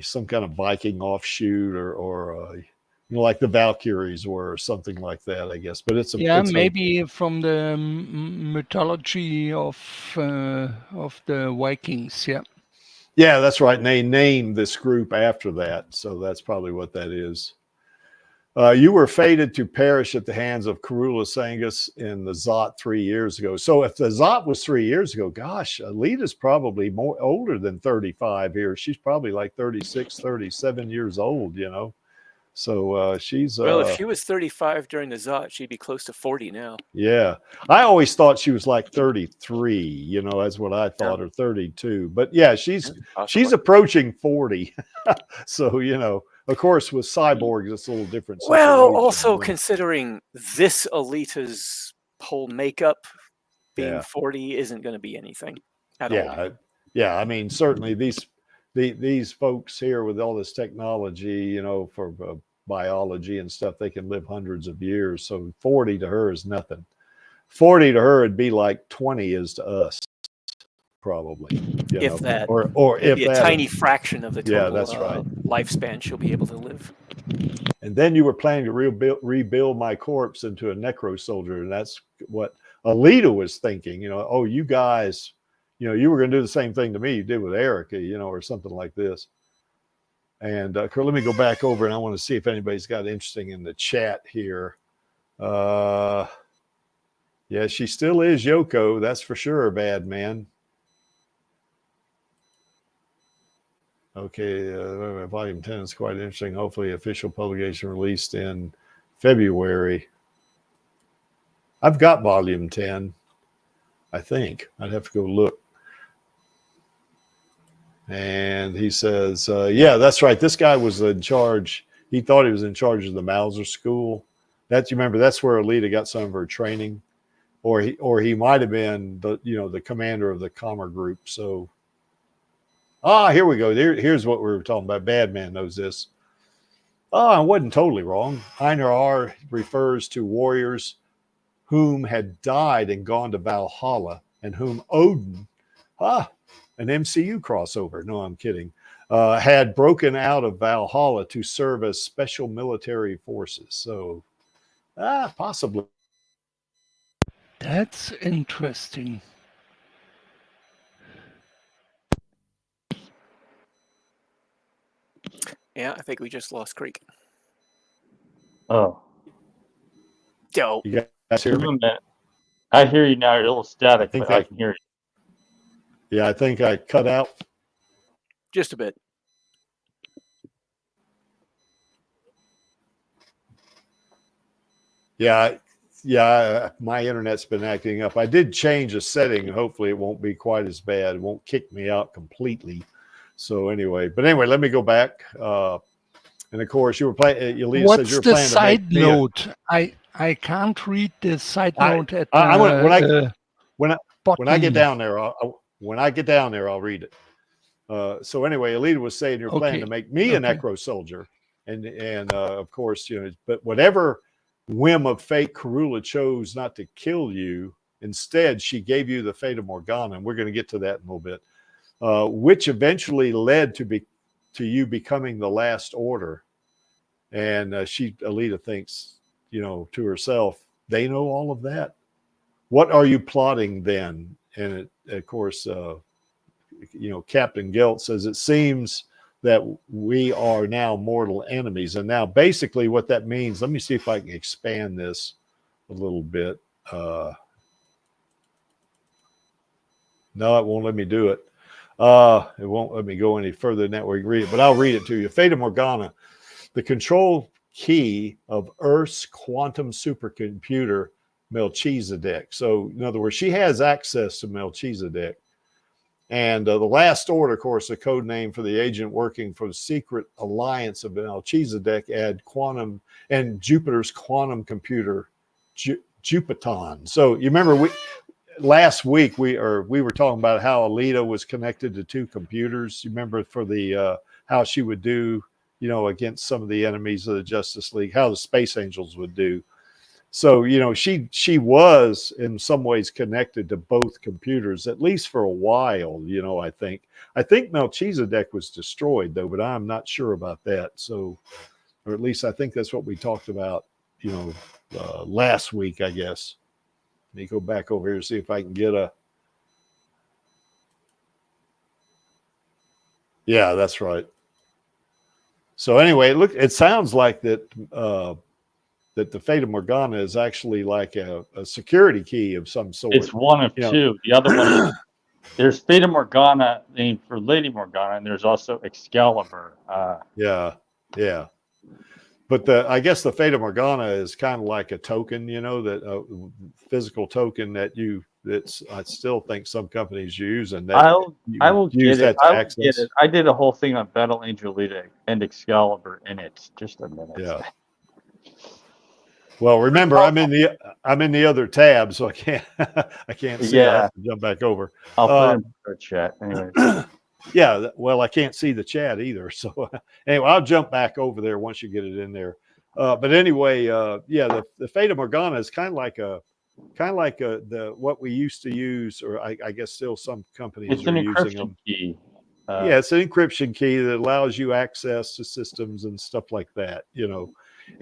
S1: some kind of Viking offshoot or you know, like the Valkyries were, or something like that, I guess. But it's
S2: maybe from the mythology of the Vikings. Yeah.
S1: Yeah, that's right. And they named this group after that, so that's probably what that is. You were fated to perish at the hands of Carolus Angus in the Zot 3 years ago. So if the Zot was 3 years ago, gosh, Alita's probably more older than 35 here. She's probably like 36, 37 years old, you know. So she's...
S4: Well, if she was 35 during the Zot, she'd be close to 40 now.
S1: Yeah. I always thought she was like 33, you know, that's what I thought, or 32. But yeah, she's approaching 40. So, you know, of course, with cyborgs, it's a little different.
S4: Well, also considering this Alita's whole makeup, being 40 isn't going to be anything at all.
S1: Yeah, I mean, certainly these folks here with all this technology, you know, for biology and stuff, they can live hundreds of years. So 40 to her is nothing. 40 to her would be like 20 is to us. probably. You
S4: If
S1: know,
S4: that,
S1: or if
S4: be a
S1: that,
S4: tiny fraction of the total
S1: yeah, that's right.
S4: lifespan she'll be able to live.
S1: And then you were planning to rebuild my corpse into a necro soldier, and that's what Alita was thinking. You know, oh, you guys, you know, you were going to do the same thing to me you did with Erica, you know, or something like this. And let me go back over, and I want to see if anybody's got interesting in the chat here. Yeah, she still is Yoko, that's for sure, bad man. Okay, volume 10 is quite interesting. Hopefully, official publication released in February. I've got volume 10, I think. I'd have to go look. And he says, yeah, that's right. This guy was in charge. He thought he was in charge of the Mauser school. That's, you remember, that's where Alita got some of her training. Or he might have been the, you know, the commander of the Commer group. So, here we go. Here's what we were talking about. Bad man knows this. I wasn't totally wrong. Einherjar refers to warriors whom had died and gone to Valhalla, and whom Odin, an MCU crossover, no, I'm kidding, had broken out of Valhalla to serve as special military forces. So, possibly.
S2: That's interesting.
S4: Yeah, I think we just lost Creek.
S3: Oh.
S4: Dope.
S1: You guys hear me?
S3: I hear you now. You're a little static, but I can hear you.
S1: Yeah, I think I cut out.
S4: Just a bit.
S1: Yeah, my internet's been acting up. I did change a setting. Hopefully it won't be quite as bad. It won't kick me out completely. So anyway, let me go back. And of course, you were playing.
S2: What's the side note? I can't read the side note at
S1: when I get down there. When I get down there, I'll read it. So anyway, Alita was saying you're planning to make me a necro soldier, and of course, you know, but whatever whim of fate, Karula chose not to kill you. Instead, she gave you the Fata Morgana, and we're going to get to that in a little bit, which eventually led to you becoming the Last Order. And Alita thinks, you know, to herself, they know all of that. What are you plotting then? And of course, you know, Captain Gelt says, it seems that we are now mortal enemies. And now basically what that means, let me see if I can expand this a little bit. No, it won't let me do it. It won't let me go any further than that where you can read it, but I'll read it to you. Fata Morgana, the control key of Earth's quantum supercomputer, Melchizedek. So in other words, she has access to Melchizedek. And the Last Order, of course, a code name for the agent working for the secret alliance of Melchizedek, add quantum and Jupiter's quantum computer, Jupiton. So you remember last week we were talking about how Alita was connected to two computers. You remember for the how she would do, you know, against some of the enemies of the Justice League, how the Space Angels would do. So, you know, she was in some ways connected to both computers, at least for a while, you know, I think Melchizedek was destroyed though, but I'm not sure about that. So, or at least I think that's what we talked about, you know, last week, I guess. Let me go back over here and see if I can get a. Yeah, that's right. So anyway, look, it sounds like that that the Fata Morgana is actually like a security key of some sort.
S3: It's one of two. The other one, there's Fata Morgana named for Lady Morgana, and there's also Excalibur.
S1: Yeah. But I guess the Fata Morgana is kind of like a token, you know, that physical token that I still think some companies use, and that
S3: I will get it. I did a whole thing on Battle Angel Alita and Excalibur in it. Just a minute.
S1: Yeah. Well, remember, I'm in the other tab, so I can't see. Yeah. I have to jump back over.
S3: I'll put it in the chat anyway.
S1: Yeah, well, I can't see the chat either. So anyway, I'll jump back over there once you get it in there. But anyway, yeah, the Fata Morgana is kind of like a kind of like what we used to use, or I guess still some companies
S3: It's
S1: are
S3: an
S1: using
S3: encryption
S1: them.
S3: key.
S1: Yeah, it's an encryption key that allows you access to systems and stuff like that, you know.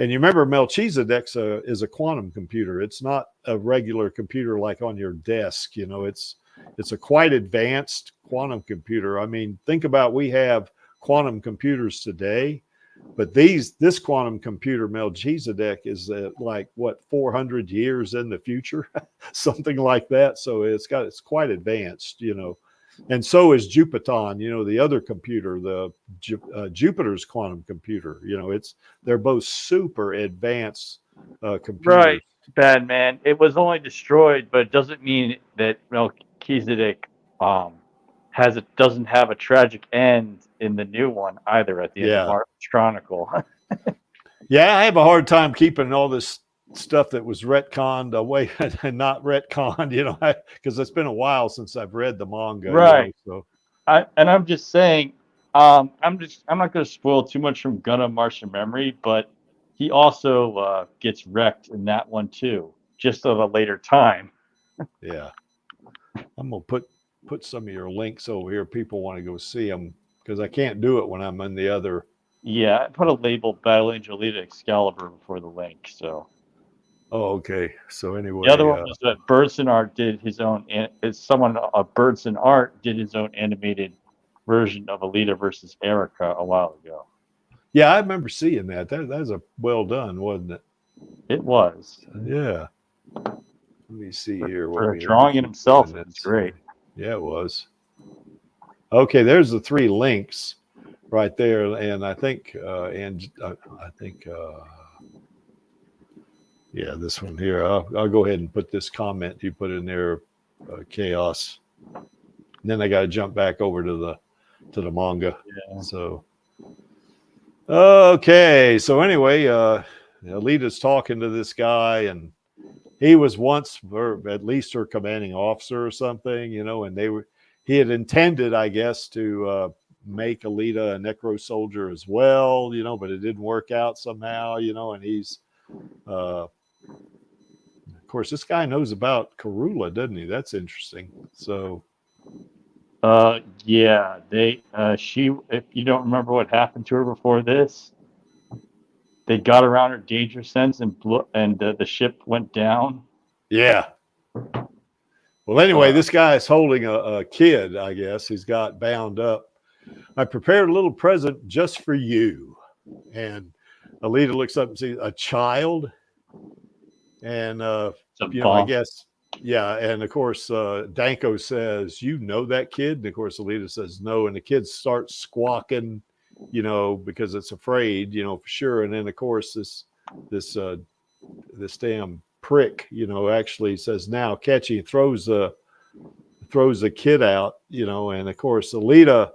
S1: And you remember Melchizedek is a quantum computer. It's not a regular computer like on your desk, you know. It's a quite advanced quantum computer. I mean, think about, we have quantum computers today, but this quantum computer Melchizedek is like what, 400 years in the future, something like that. So it's quite advanced, you know. And so is Jupiton, you know, the other computer, the Jupiter's quantum computer. You know, they're both super advanced computers.
S3: Right, bad man. It was only destroyed, but it doesn't mean that Melchizedek doesn't have a tragic end in the new one either. At the end of Mars Chronicle.
S1: Yeah, I have a hard time keeping all this stuff that was retconned away and not retconned, you know, because it's been a while since I've read the manga.
S3: Right.
S1: You know,
S3: I'm just saying, I'm not going to spoil too much from Gundam Martian Memory, but he also gets wrecked in that one too, just at a later time.
S1: Yeah, I'm gonna put some of your links over here. People want to go see them because I can't do it when I'm in the other.
S3: Yeah, I put a label Battle Angel Alita Excalibur before the link. So.
S1: Oh, okay. So anyway,
S3: the other one was that Birdson Art did his own. Birdson Art did his own animated version of Alita versus Erica a while ago.
S1: Yeah, I remember seeing that. That was a well done, wasn't it?
S3: It was.
S1: Yeah. Let me see here.
S3: For drawing it himself, it's great.
S1: Yeah, it was. Okay, there's the 3 links right there, and I think yeah, this one here. I'll go ahead and put this comment you put in there, Chaos. And then I got to jump back over to the manga.
S3: Yeah.
S1: So, okay. So anyway, Alita's talking to this guy, and he was once, or at least her commanding officer or something, you know, and he had intended, I guess, to make Alita a necro soldier as well, you know, but it didn't work out somehow, you know, and he's, of course, this guy knows about Karula, doesn't he? That's interesting. So,
S3: yeah, if you don't remember what happened to her before this, they got around her danger sense and the ship went down.
S1: Yeah. Well, anyway, this guy is holding a kid, I guess. He's got bound up. I prepared a little present just for you. And Alita looks up and sees a child. And, you know, I guess, yeah. And of course, Danko says, you know that kid? And of course, Alita says no. And the kid starts squawking, you know, because it's afraid, you know, for sure. And then, of course, this damn prick, you know, actually says, now catch, he throws the kid out, you know. And of course, Alita,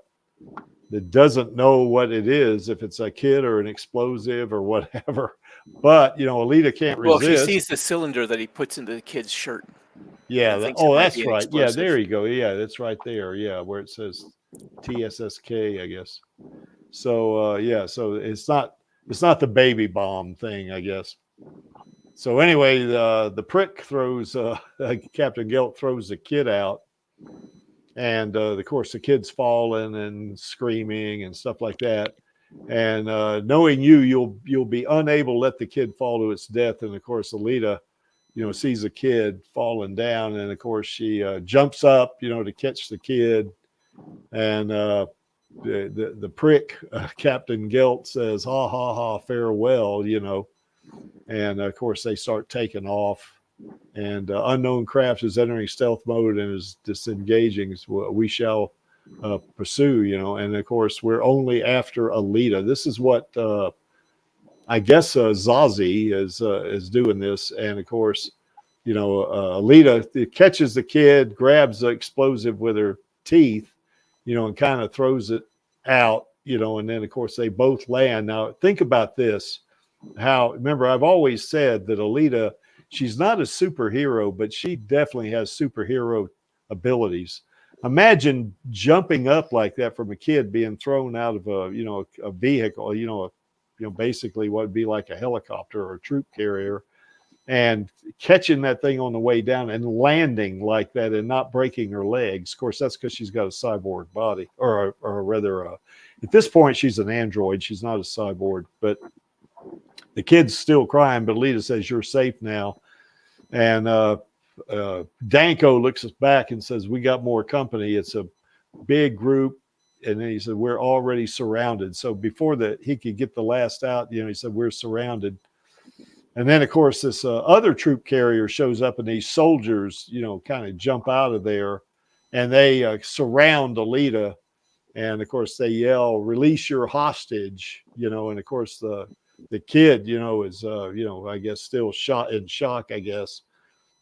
S1: that doesn't know what it is, if it's a kid or an explosive or whatever. But, you know, Alita can't resist.
S4: Well, she sees the cylinder that he puts into the kid's shirt.
S1: Yeah. That's right. Yeah, there you go. Yeah, that's right there. Yeah, where it says TSSK, I guess. So, yeah, so it's not the baby bomb thing, I guess. So anyway, the prick throws, Captain Gelt throws the kid out. And, of course, the kid's falling and screaming and stuff like that. And knowing you'll be unable to let the kid fall to its death. And, of course, Alita, you know, sees a kid falling down. And, of course, she jumps up, you know, to catch the kid. And the prick, Captain Gelt, says, ha, ha, ha, farewell, you know. And, of course, they start taking off. And unknown craft is entering stealth mode and is disengaging. So we shall pursue, you know. And of course, we're only after Alita. This is what I guess Zazie is doing this. And of course, you know, Alita catches the kid, grabs the explosive with her teeth, you know, and kind of throws it out, you know. And then of course they both land. Now think about this. Remember, I've always said that Alita, she's not a superhero, but she definitely has superhero abilities. Imagine jumping up like that from a kid being thrown out of a vehicle, basically what would be like a helicopter or a troop carrier. and catching that thing on the way down and landing like that and not breaking her legs. Of course, that's because she's got a cyborg body, or rather, at this point, she's an android. She's not a cyborg, but the kid's still crying, but Alita says, "You're safe now." And Danko looks us back and says, "We got more company. It's a big group." And then he said, "We're already surrounded." So before he could get the last out, he said, "We're surrounded." And then, of course, this other troop carrier shows up, and these soldiers, kind of jump out of there, and they surround Alita. And of course, they yell, "Release your hostage!" And of course, the kid, is, I guess still in shock, I guess.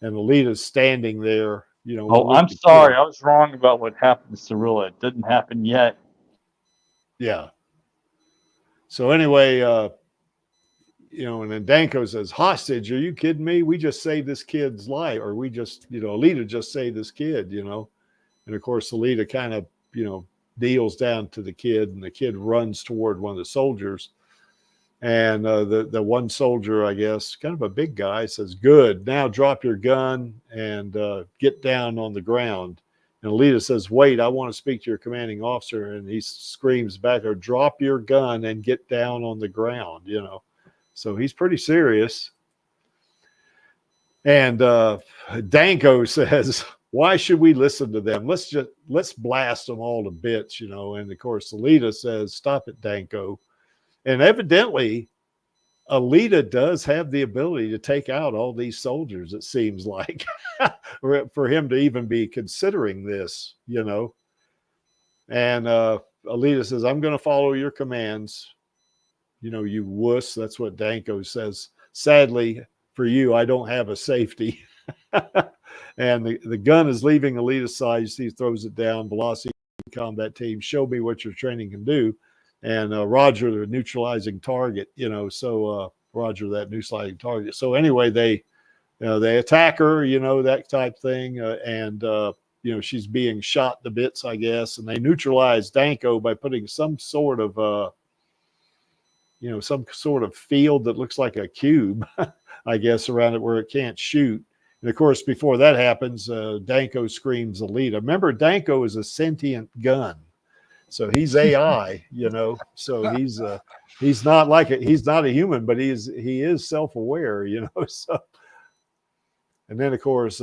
S1: And Alita's standing there,
S3: Oh, I'm sorry. I was wrong about what happened to Cirilla. It didn't happen yet.
S1: Yeah. So anyway, and then Danko says, "Hostage? Are you kidding me? We just saved this kid's life." Or we just, Alita just saved this kid, And of course, Alita kind of, deals down to the kid, and the kid runs toward one of the soldiers. And the one soldier, I guess, kind of a big guy, says, "Good, now drop your gun and get down on the ground." And Alita says, "Wait, I want to speak to your commanding officer." And he screams back, "Or drop your gun and get down on the ground," So he's pretty serious. And Danko says, "Why should we listen to them? Let's blast them all to bits," And of course, Alita says, "Stop it, Danko." And evidently, Alita does have the ability to take out all these soldiers, it seems like, for him to even be considering this, And Alita says, "I'm going to follow your commands, you wuss." That's what Danko says. "Sadly for you, I don't have a safety." And the gun is leaving Alita's side. You see, he throws it down. "Velocity combat team, show me what your training can do." And Roger, the neutralizing target, so Roger, that neutralizing target. So anyway, they attack her, that type thing. And, she's being shot to bits, I guess. And they neutralize Danko by putting some sort of field that looks like a cube, I guess, around it where it can't shoot. And of course, before that happens, Danko screams Alita. Remember, Danko is a sentient gun. So he's AI, So he's not he's not a human, but he is self-aware, So, and then of course,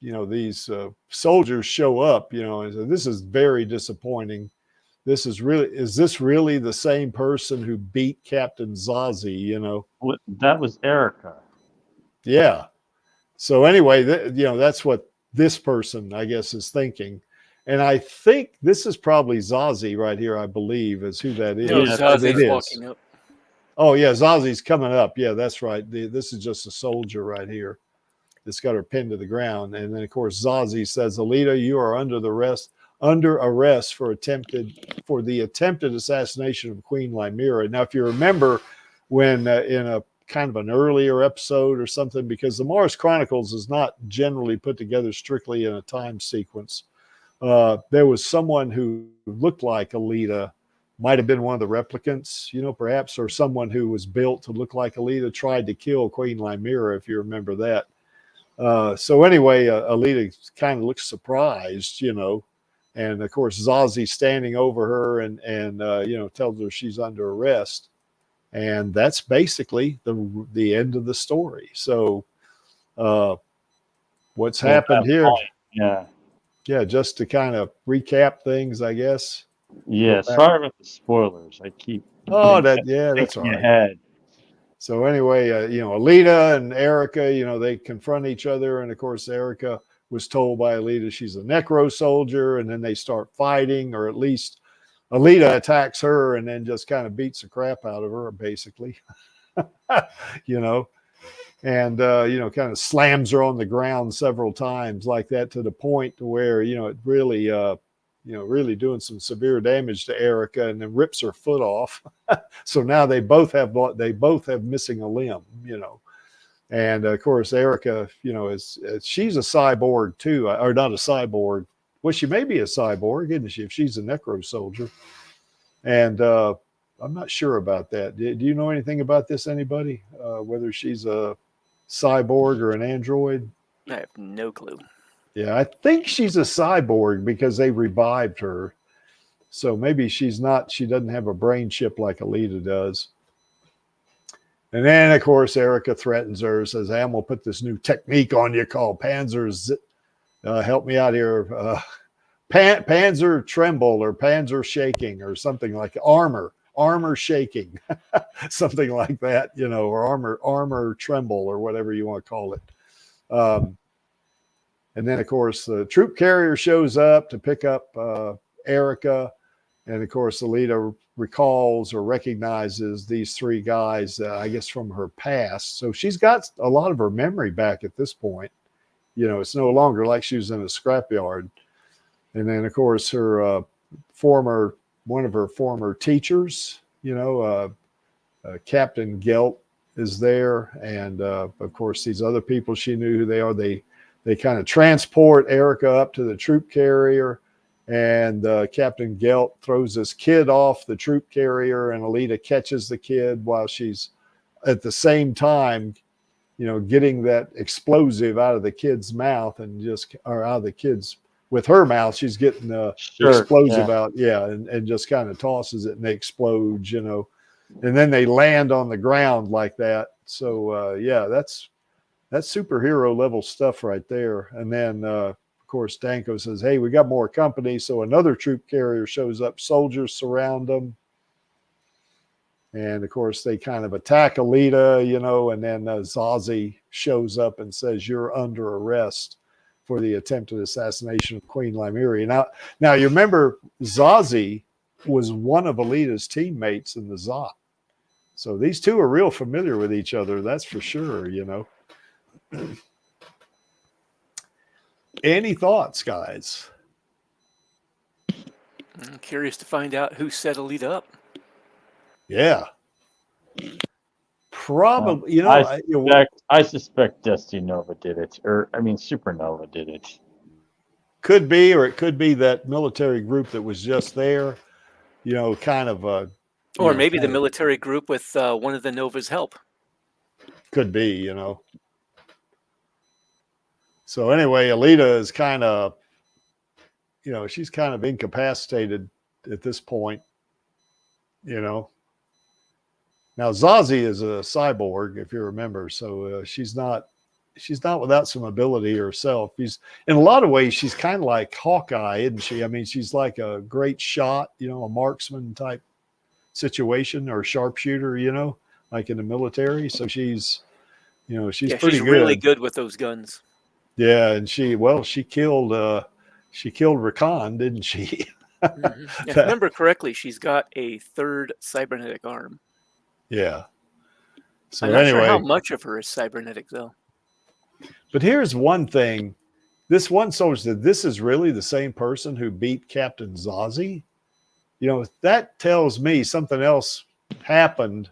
S1: these soldiers show up, and so this is very disappointing. Is this really the same person who beat Captain Zazie?
S3: That was Erica.
S1: Yeah. So anyway, that's what this person, I guess, is thinking. And I think this is probably Zazie right here, I believe, is who that is.
S4: No, Zazie's walking up.
S1: Oh, yeah, Zazie's coming up. Yeah, that's right. This is just a soldier right here that's got her pinned to the ground. And then, of course, Zazie says, "Alita, you are under arrest for the attempted assassination of Queen Lymira." Now, if you remember when in a kind of an earlier episode or something, because the Mars Chronicles is not generally put together strictly in a time sequence, there was someone who looked like Alita, might have been one of the replicants, perhaps, or someone who was built to look like Alita, tried to kill Queen Lymira, if you remember that. So anyway, Alita kind of looks surprised, and of course, Zazie's standing over her and tells her she's under arrest. And that's basically the end of the story. So what's happened here? Yeah, just to kind of recap things, I guess.
S3: Yeah, sorry about the spoilers. I keep.
S1: That's all right.
S3: Ahead.
S1: So anyway, Alita and Erica, they confront each other, and of course, Erica was told by Alita she's a necro soldier, and then they start fighting, or at least Alita attacks her and then just kind of beats the crap out of her, basically, and kind of slams her on the ground several times like that, to the point to where it really really doing some severe damage to Erica, and then rips her foot off. So now they both have missing a limb, and of course Erica she's a cyborg too, or not a cyborg. Well, she may be a cyborg, isn't she, if she's a necro soldier? And I'm not sure about that. Do you know anything about this, anybody? Whether she's a cyborg or an android?
S4: I have no clue.
S1: Yeah, I think she's a cyborg because they revived her. So maybe she's not, she doesn't have a brain chip like Alita does. And then, of course, Erica threatens her, says, hey, I'm going to put this new technique on you called Panzer, help me out here, Panzer Tremble or Panzer Shaking or something like armor shaking, something like that, you know, or armor tremble or whatever you want to call it. And then, of course, the troop carrier shows up to pick up Erica. And, of course, Alita recalls or recognizes these three guys, I guess, from her past. So she's got a lot of her memory back at this point. You know, it's no longer like she was in a scrapyard. And then, of course, her one of her former teachers, you know, Captain Gelt is there. And, of course, these other people, she knew who they are. They kind of transport Erica up to the troop carrier. And Captain Gelt throws this kid off the troop carrier, and Alita catches the kid while she's at the same time, you know, getting that explosive out of the kid's mouth or out of the kid's, with her mouth, she's getting the explosive out. Yeah. And just kind of tosses it and they explode, you know, and then they land on the ground like that. So yeah, that's superhero level stuff right there. And then, of course, Danko says, hey, we got more company. So another troop carrier shows up. Soldiers surround them. And, of course, they kind of attack Alita, you know, and then Zazie shows up and says, you're under arrest for the attempted assassination of Queen Lymeria. Now you remember Zazie was one of Alita's teammates in the Zot. So these two are real familiar with each other. That's for sure, you know. Any thoughts, guys?
S4: I'm curious to find out who set Alita up.
S1: Yeah. Probably, you know.
S3: I suspect Destiny Nova did it. Or, I mean, Supernova did it.
S1: Could be, or it could be that military group that was just there, you know, kind of.
S4: Or maybe the military group with one of the Nova's help.
S1: Could be, you know. So anyway, Alita is kind of, you know, she's kind of incapacitated at this point, you know. Now Zazie is a cyborg, if you remember, so she's not without some ability herself. In a lot of ways, she's kind of like Hawkeye, isn't she? I mean, she's like a great shot, you know, a marksman type situation or sharpshooter, you know, like in the military. So she's, you know, she's pretty good.
S4: Really good with those guns.
S1: Yeah, and she killed Rakan, didn't she?
S4: Mm-hmm. If I remember correctly, she's got a third cybernetic arm.
S1: Yeah. So
S4: I'm not
S1: anyway,
S4: sure how much of her is cybernetic, though.
S1: But here's one thing. This one soldier said, this is really the same person who beat Captain Zazie. You know, that tells me something else happened,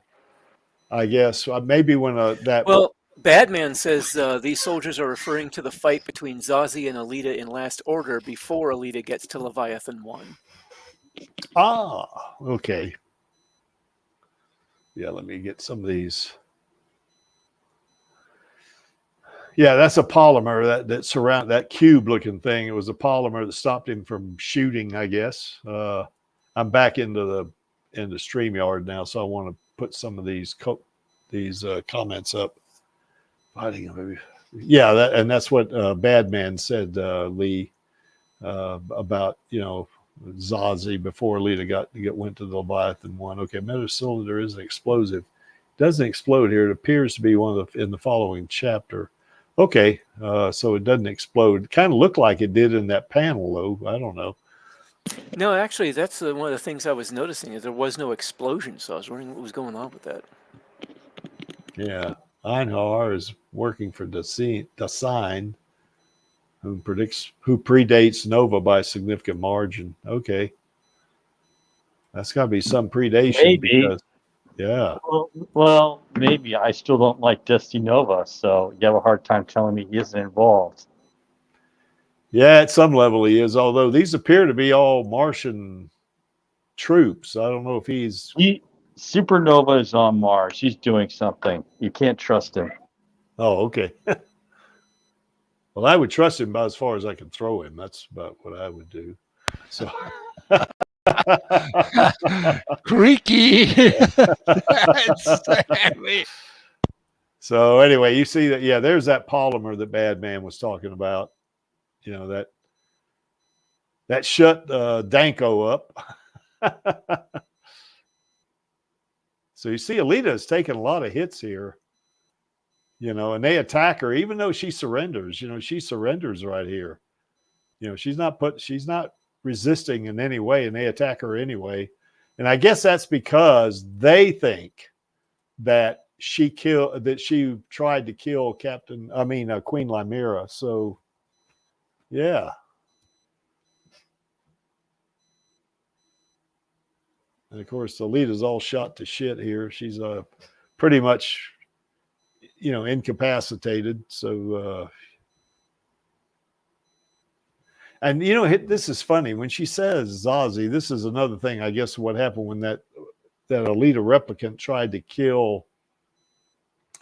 S1: I guess. Maybe when that...
S4: Well, Badman says these soldiers are referring to the fight between Zazie and Alita in Last Order before Alita gets to Leviathan 1.
S1: Ah, okay. Yeah, let me get some of these. Yeah, that's a polymer that surround that cube looking thing. It was a polymer that stopped him from shooting, I guess. I'm back into StreamYard now, so I want to put some of these comments up. Yeah, that's what Badman said, Lee, about, you know, Zazie before Alita went to the Leviathan 1. Okay, metacylinder is an explosive. It doesn't explode here. It appears to be in the following chapter. Okay, so it doesn't explode. It kind of looked like it did in that panel, though. I don't know.
S4: No, actually, that's one of the things I was noticing is there was no explosion, so I was wondering what was going on with that.
S1: Yeah, Einherjar is working for Dasein, who predates Nova by a significant margin. Okay, that's got to be some predation.
S3: Maybe.
S1: Because, yeah.
S3: Well, maybe. I still don't like Destiny Nova, so you have a hard time telling me he isn't involved.
S1: Yeah, at some level he is, although these appear to be all Martian troops. I don't know if he's...
S3: Supernova is on Mars. He's doing something. You can't trust him.
S1: Oh, okay. Well, I would trust him about as far as I can throw him. That's about what I would do. So
S2: creaky. That's heavy.
S1: So anyway, you see that, yeah, there's that polymer that Badman was talking about. You know, that shut Danko up. So you see Alita is taking a lot of hits here. You know, and they attack her, even though she surrenders. You know, she surrenders right here. You know, she's not resisting in any way, and they attack her anyway. And I guess that's because they think that she tried to kill Queen Limera. So yeah. And of course, Alita's all shot to shit here. She's pretty much, you know, incapacitated. So and you know, this is funny when she says Zazie. This is another thing, I guess, what happened when that Alita replicant tried to kill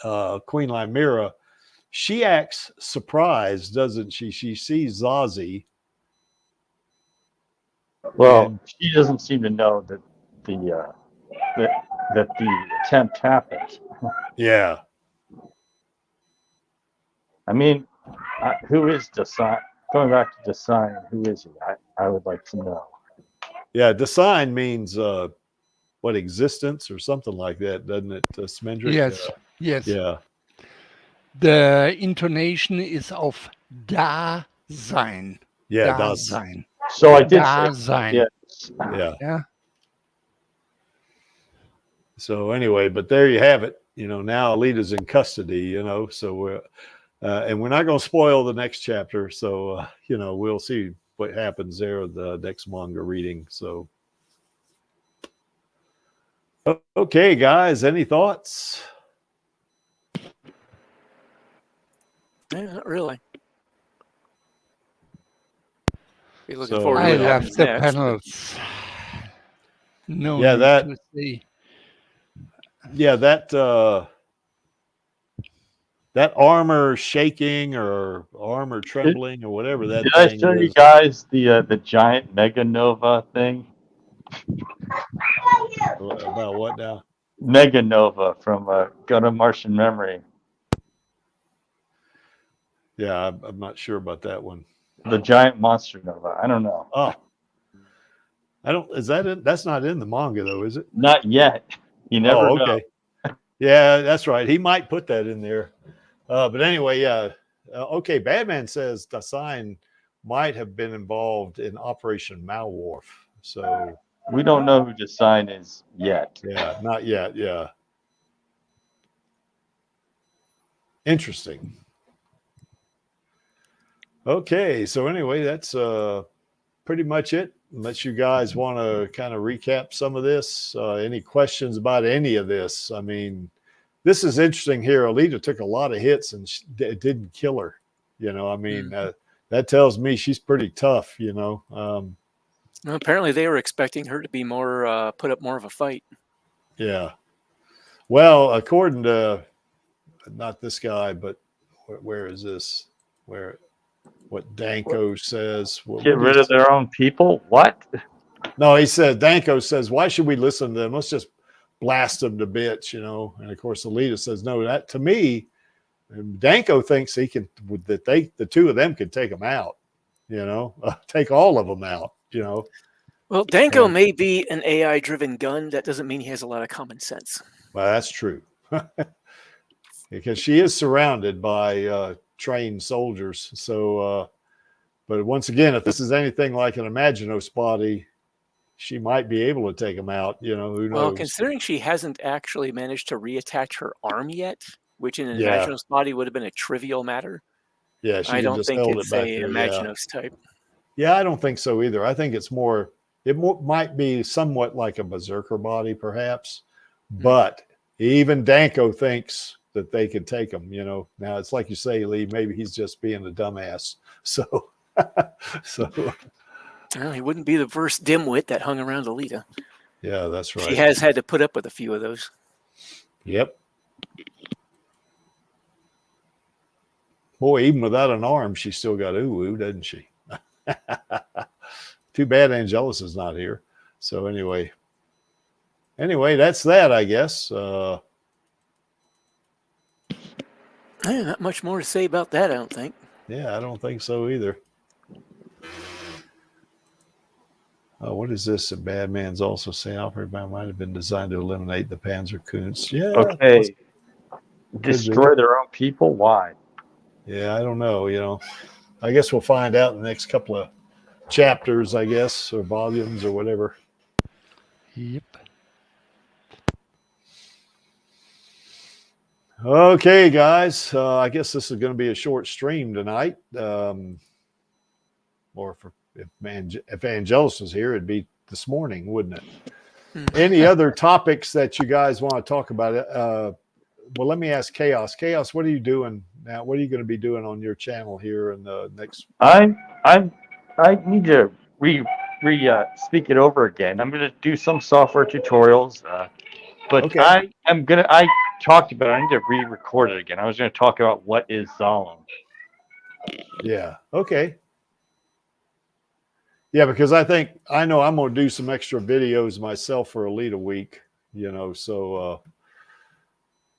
S1: Queen Limera. She acts surprised, doesn't she? She sees Zazie.
S3: Well, she doesn't seem to know that the attempt happened.
S1: Yeah.
S3: I mean, who is Design? Going back to Design, who is he? I would like to know.
S1: Yeah, Design means what, existence or something like that, doesn't it, Smendrick?
S2: Yes, yes.
S1: Yeah.
S2: The intonation is of Dasein.
S1: Yeah,
S2: Dasein.
S3: So I did
S2: Dasein.
S3: yes.
S1: Yeah.
S2: Yeah.
S1: So anyway, but there you have it. You know, now Alita's in custody, you know, so we're and we're not going to spoil the next chapter. So, you know, we'll see what happens there the next manga reading. So, okay, guys, any thoughts?
S4: Yeah, not really. Be looking
S1: So,
S4: forward to
S2: I
S4: what
S2: love
S4: happens
S2: the
S4: next.
S2: panels. No
S1: Yeah,
S2: need to see.
S1: Yeah, that armor shaking or armor trembling or whatever that
S3: Did
S1: thing
S3: I show
S1: is.
S3: you guys the giant Mega Nova thing?
S1: About what now?
S3: Mega Nova from Gun of Martian Memory.
S1: Yeah, I'm not sure about that one.
S3: The giant monster Nova. I don't know.
S1: Oh, is that in? That's not in the manga though, is it?
S3: Not yet. You never know.
S1: Okay. Yeah, that's right. He might put that in there. But anyway, yeah. Okay, Badman says Dasein might have been involved in Operation Malwarf. So
S3: we don't know who Design is yet.
S1: Yeah, not yet. Yeah. Interesting. Okay, so anyway, that's pretty much it. Unless you guys want to kind of recap some of this, any questions about any of this? I mean, this is interesting here. Alita took a lot of hits and it didn't kill her. You know, I mean, that tells me she's pretty tough, you know.
S4: Well, apparently they were expecting her to be more, put up more of a fight.
S1: Yeah. Well, according to, not this guy, but where is this? What Danko says.
S3: Get rid of their own people? What?
S1: No, he said, Danko says, why should we listen to them? Let's just blast them to bits, you know. And of course, Alita says, no, that to me, Danko thinks he can, that the two of them could take them out, you know, take all of them out, you know.
S4: Well, Danko may be an AI-driven gun. That doesn't mean he has a lot of common sense.
S1: Well, that's true. Because she is surrounded by trained soldiers. So, but once again, if this is anything like an Imaginos body, she might be able to take them out. You know, who knows?
S4: Well, considering she hasn't actually managed to reattach her arm yet, which in an Imaginos body would have been a trivial matter.
S1: Yeah,
S4: I don't think it's a Imaginos type.
S1: Yeah, I don't think so either. I think it's more, might be somewhat like a Berserker body, perhaps. But even Danko thinks that they could take them, you know. Now, it's like you say, Lee, maybe he's just being a dumbass. So,
S4: Well, he wouldn't be the first dimwit that hung around Alita.
S1: Yeah, that's right.
S4: She has had to put up with a few of those.
S1: Yep. Boy, even without an arm, she still got uwu, doesn't she? Too bad Angelus is not here. So anyway, that's that, I guess.
S4: Not much more to say about that, I don't think.
S1: Yeah, I don't think so either. What is this? A bad man's also saying Alpha might have been designed to eliminate the Panzerkunst. Yeah.
S3: Okay. Destroy their own people? Why?
S1: Yeah, I don't know. I guess we'll find out in the next couple of chapters, I guess, or volumes or whatever.
S2: Yep.
S1: Okay, guys. I guess this is going to be a short stream tonight. Or if Angelus was here, it'd be this morning, wouldn't it? Any other topics that you guys want to talk about? Well, let me ask Chaos. Chaos, what are you doing now? What are you going to be doing on your channel here in the next?
S3: I need to speak it over again. I'm going to do some software tutorials, but
S1: Okay.
S3: I talked about it. I need to re-record it again. I was going to talk about what is Solemn.
S1: Yeah. Okay. Yeah, because I know I'm going to do some extra videos myself for Alita Week, so,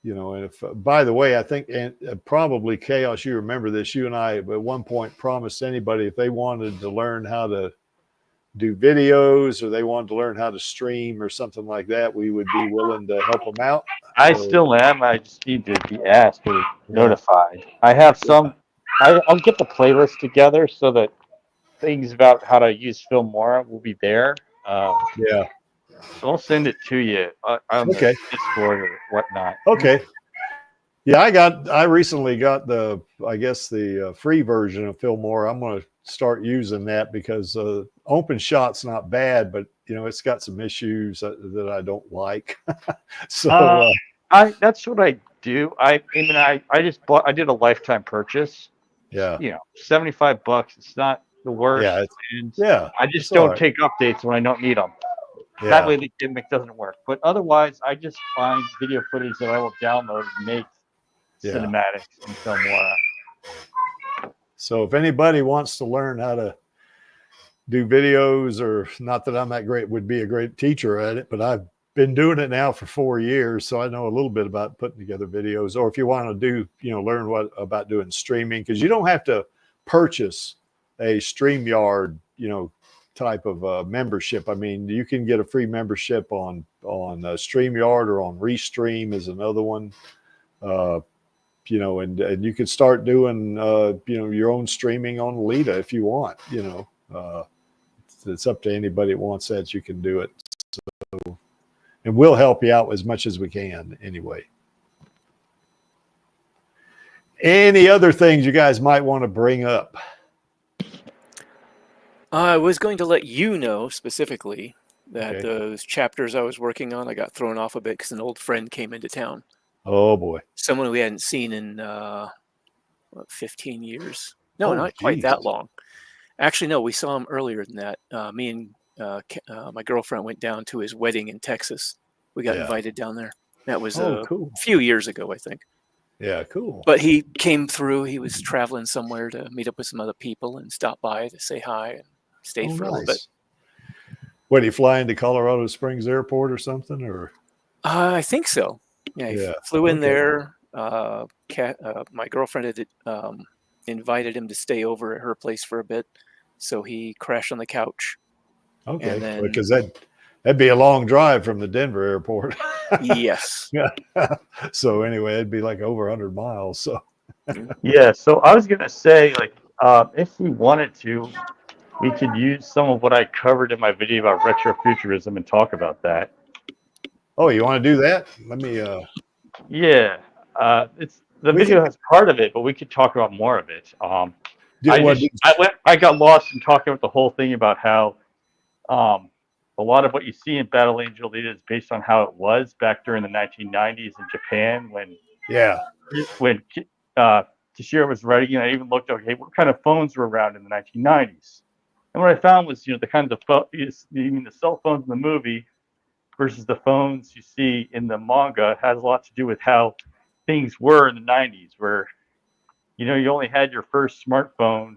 S1: and if, by the way, I think, and probably Chaos, you remember this, you and I at one point promised anybody if they wanted to learn how to do videos or they wanted to learn how to stream or something like that, we would be willing to help them out.
S3: I still am. I just need to be asked or notified. I have some, I'll get the playlist together so that things about how to use Filmora will be there.
S1: Yeah.
S3: So I'll send it to you on the Discord or whatnot.
S1: Okay. Yeah, I recently got the free version of Filmora. I'm going to start using that because OpenShot's not bad, but it's got some issues that I don't like. So
S3: that's what I do. I did a lifetime purchase.
S1: Yeah.
S3: $75. It's not the worst.
S1: Yeah.
S3: I just don't take updates when I don't need them.
S1: Yeah.
S3: That way the gimmick doesn't work. But otherwise, I just find video footage that I will download and make cinematics in Filmora.
S1: So if anybody wants to learn how to do videos, or not that I'm that great, would be a great teacher at it, but I've been doing it now for 4 years, so I know a little bit about putting together videos. Or if you want to do, learn about doing streaming, because you don't have to purchase a StreamYard, type of membership. I mean, you can get a free membership on StreamYard, or on Restream is another one. And you can start doing your own streaming on Alita if you want. It's up to anybody that wants that. You can do it. So, and we'll help you out as much as we can anyway. Any other things you guys might want to bring up?
S4: I was going to let you know specifically that those chapters I was working on, I got thrown off a bit because an old friend came into town.
S1: Oh boy.
S4: Someone we hadn't seen in 15 years. No, not quite that long. Actually, no, we saw him earlier than that. Me and my girlfriend went down to his wedding in Texas. We got invited down there. That was a few years ago, I think.
S1: Yeah, cool.
S4: But he came through. He was traveling somewhere to meet up with some other people and stop by to say hi and stayed for a little bit.
S1: What, did he fly into Colorado Springs Airport or something? Or
S4: I think so. Yeah, he flew in there. My girlfriend had invited him to stay over at her place for a bit, so he crashed on the couch.
S1: Okay,
S4: and then,
S1: because that'd be a long drive from the Denver airport.
S4: Yes.
S1: So anyway, it'd be like over 100 miles. So
S3: yeah. So I was gonna say, like, if we wanted to, we could use some of what I covered in my video about retrofuturism and talk about that.
S1: Oh, you want to do that? Let me.
S3: Yeah. It's the video has part of it, but we could talk about more of it. I got lost in talking about the whole thing about how a lot of what you see in Battle Angel Alita is based on how it was back during the 1990s in Japan when Toshiro was writing. I even looked, okay, what kind of phones were around in the 1990s? And what I found was, the kind of the cell phones in the movie versus the phones you see in the manga has a lot to do with how things were in the 90s, where you know, you only had your first smartphone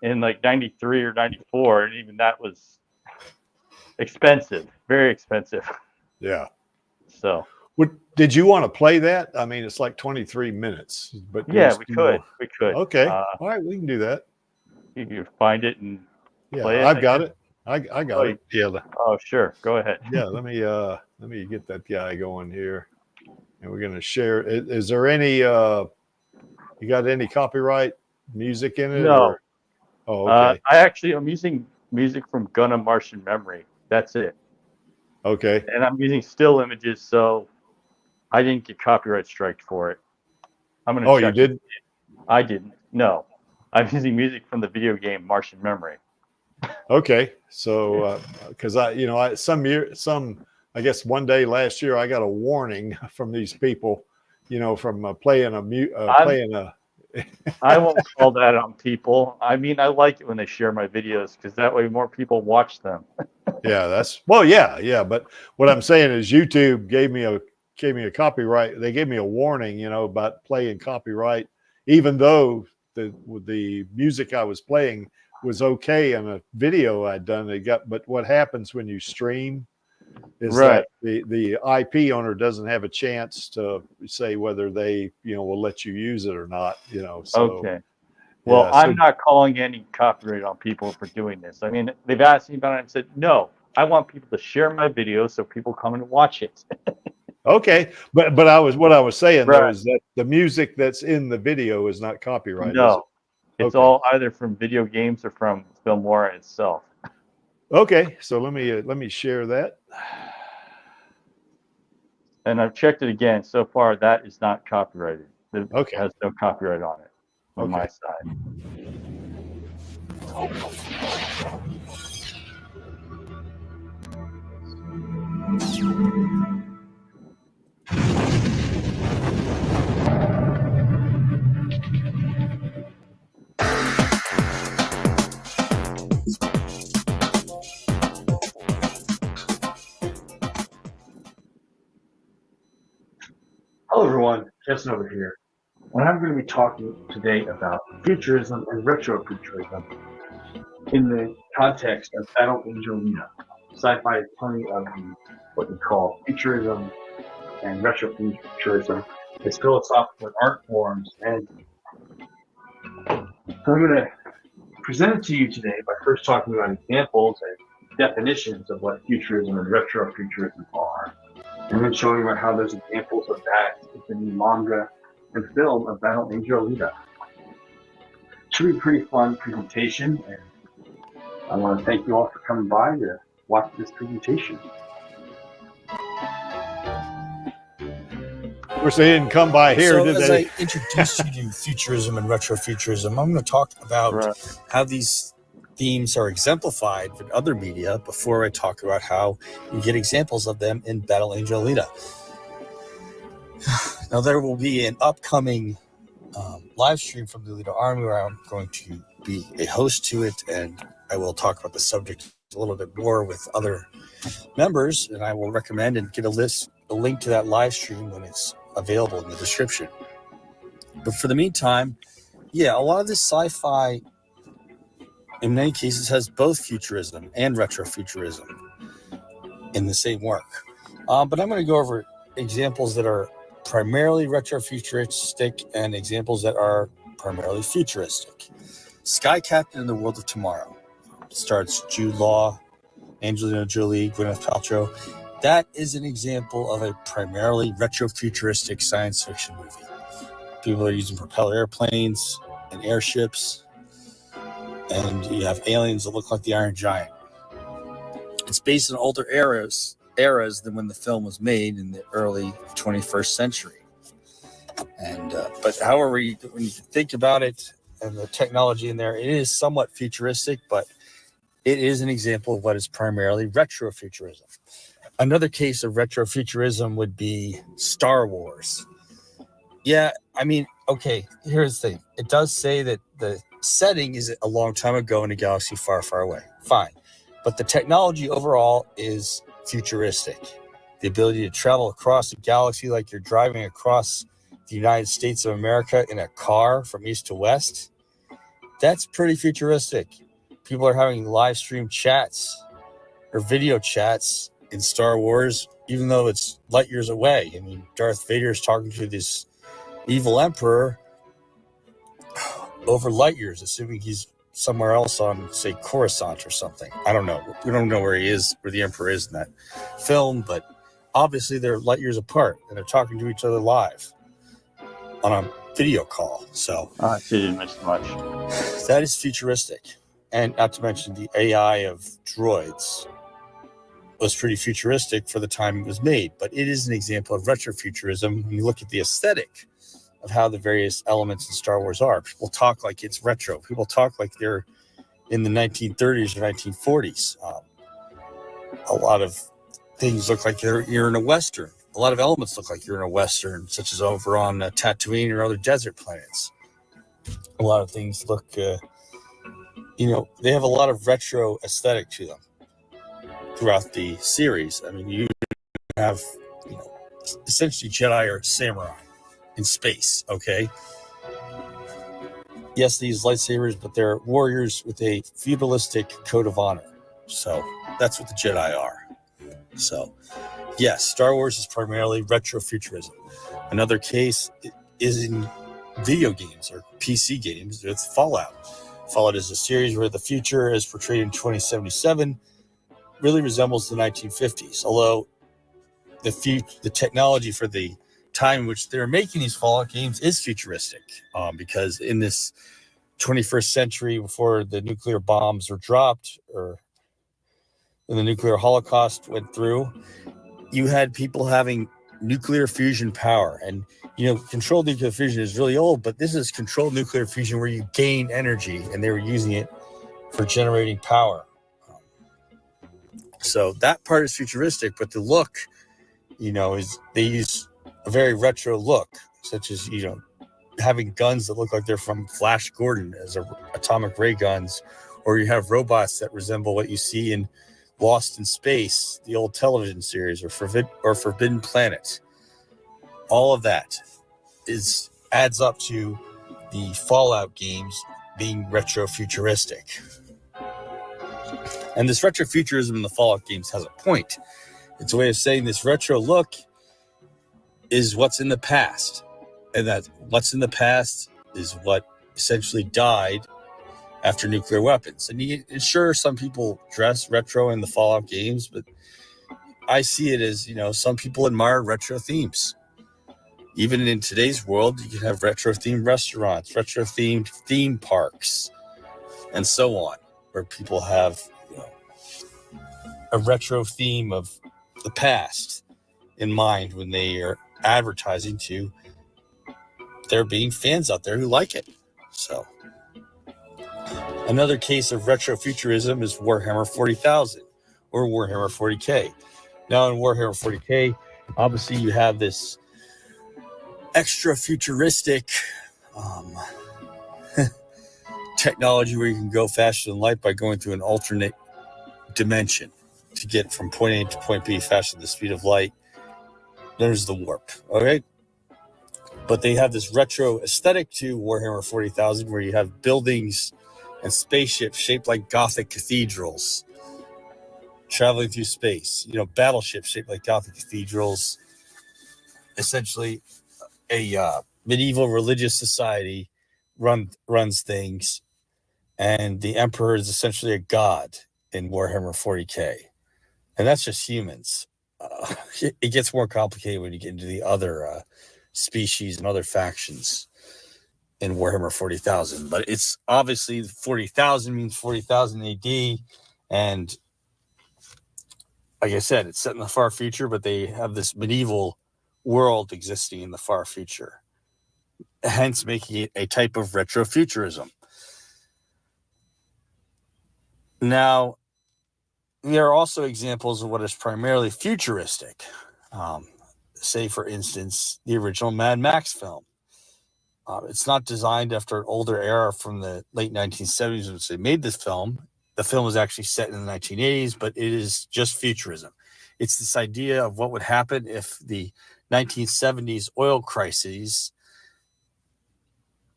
S3: in like 93 or 94, and even that was expensive, very expensive.
S1: Yeah.
S3: So
S1: did you want to play that? I mean, it's like 23 minutes, but
S3: yeah, we could.
S1: Okay. All right, we can do that.
S3: You can find it and play it.
S1: I've got it. I got it. Yeah.
S3: Oh, sure. Go ahead.
S1: Yeah. Let me get that guy going here, and we're gonna share. Is there any? You got any copyright music in it?
S3: No.
S1: Or? Oh, okay.
S3: I'm using music from Gun of Martian Memory. That's it.
S1: Okay.
S3: And I'm using still images, so I didn't get copyright striked for it. I'm gonna.
S1: Oh, you did?
S3: I didn't. No, I'm using music from the video game Martian Memory.
S1: Okay, so because I guess one day last year I got a warning from these people, from playing a.
S3: I won't call that on people. I mean, I like it when they share my videos because that way more people watch them.
S1: Yeah, yeah. But what I'm saying is YouTube gave me a copyright. They gave me a warning, about playing copyright, even though the music I was playing was okay in a video I'd done. But what happens when you stream is that the IP owner doesn't have a chance to say whether they, will let you use it or not, So,
S3: okay. Well, yeah, I'm not calling any copyright on people for doing this. I mean, they've asked me about it and said, no, I want people to share my videos so people come and watch it.
S1: Okay. But what I was saying though is that the music that's in the video is not copyrighted.
S3: No. It's all either from video games or from Filmora itself.
S1: Okay, so let me share that.
S3: And I've checked it again. So far, that is not copyrighted. It has no copyright on it on my side.
S5: Hello everyone, Justin over here, and I'm going to be talking today about futurism and retrofuturism in the context of Battle Angel Alita. Sci-fi is plenty of what we call futurism and retrofuturism. It's philosophical and art forms, and so I'm going to present it to you today by first talking about examples and definitions of what futurism and retrofuturism are. And then showing about how there's examples of that in the manga and film of Battle Angel Alita. Should be a pretty fun presentation, and I want to thank you all for coming by to watch this presentation.
S1: Of course, they didn't come by here, did they?
S6: I introduced you to futurism and retrofuturism, I'm going to talk about how these themes are exemplified in other media before I talk about how you get examples of them in Battle Angel Alita. Now, there will be an upcoming live stream from the Alita Army where I'm going to be a host to it, and I will talk about the subject a little bit more with other members, and I will recommend and get a link to that live stream when it's available in the description. But for the meantime, a lot of this sci-fi in many cases has both futurism and retrofuturism in the same work. But I'm going to go over examples that are primarily retrofuturistic and examples that are primarily futuristic. Sky Captain in the World of Tomorrow starts Jude Law, Angelina Jolie, Gwyneth Paltrow. That is an example of a primarily retrofuturistic science fiction movie. People are using propeller airplanes and airships, and you have aliens that look like the Iron Giant. It's based on older eras than when the film was made in the early 21st century. And but however, when you think about it and the technology in there, it is somewhat futuristic, but it is an example of what is primarily retrofuturism. Another case of retrofuturism would be Star Wars. Yeah, I mean, okay, here's the thing. It does say that the setting is a long time ago in a galaxy far, far away. Fine. But the technology overall is futuristic. The ability to travel across the galaxy like you're driving across the United States of America in a car from east to west. That's pretty futuristic. People are having live stream chats or video chats in Star Wars, even though it's light years away. I mean, Darth Vader is talking to this evil emperor over light years, assuming he's somewhere else on, say, Coruscant or something. I don't know. We don't know where he is, where the emperor is in that film, but obviously they're light years apart and they're talking to each other live on a video call. So
S3: I didn't miss much.
S6: That is futuristic. And not to mention the AI of droids was pretty futuristic for the time it was made, but it is an example of retrofuturism when you look at the aesthetic of how the various elements in Star Wars are. People talk like it's retro. People talk like they're in the 1930s or 1940s. A lot of things look like you're in a Western. A lot of elements look like you're in a Western, such as over on Tatooine or other desert planets. A lot of things look, they have a lot of retro aesthetic to them throughout the series. I mean, you have, essentially Jedi or samurai in space, okay? Yes, these lightsabers, but they're warriors with a feudalistic code of honor. So that's what the Jedi are. So, yes, Star Wars is primarily retrofuturism. Another case is in video games or PC games. It's Fallout. Fallout is a series where the future, as portrayed in 2077, really resembles the 1950s. Although the technology for the time in which they're making these Fallout games is futuristic, because in this 21st century, before the nuclear bombs were dropped or when the nuclear holocaust went through, you had people having nuclear fusion power. And, controlled nuclear fusion is really old, but this is controlled nuclear fusion where you gain energy, and they were using it for generating power. So that part is futuristic, but the look, is they use a very retro look, such as, having guns that look like they're from Flash Gordon as atomic ray guns, or you have robots that resemble what you see in Lost in Space, the old television series, or Forbidden Planet. All of that adds up to the Fallout games being retrofuturistic. And this retrofuturism in the Fallout games has a point. It's a way of saying this retro look is what's in the past. And that what's in the past is what essentially died after nuclear weapons. And sure, some people dress retro in the Fallout games, but I see it as, some people admire retro themes. Even in today's world, you can have retro-themed restaurants, retro-themed theme parks, and so on, where people have a retro theme of the past in mind when they are advertising to there being fans out there who like it. So another case of retrofuturism is Warhammer 40,000 or Warhammer 40K. Now in Warhammer 40K, obviously you have this extra futuristic technology where you can go faster than light by going through an alternate dimension to get from point A to point B faster than the speed of light. There's the warp, all right? But they have this retro aesthetic to Warhammer 40,000 where you have buildings and spaceships shaped like Gothic cathedrals traveling through space. Battleships shaped like Gothic cathedrals. Essentially, a medieval religious society runs things, and the emperor is essentially a god in Warhammer 40K. And that's just humans. It gets more complicated when you get into the other species and other factions in Warhammer 40,000. But it's obviously 40,000 means 40,000 AD. And like I said, it's set in the far future, but they have this medieval world existing in the far future, hence making it a type of retrofuturism. Now, there are also examples of what is primarily futuristic. Say, for instance, the original Mad Max film. It's not designed after an older era from the late 1970s when they made this film. The film was actually set in the 1980s, but it is just futurism. It's this idea of what would happen if the 1970s oil crises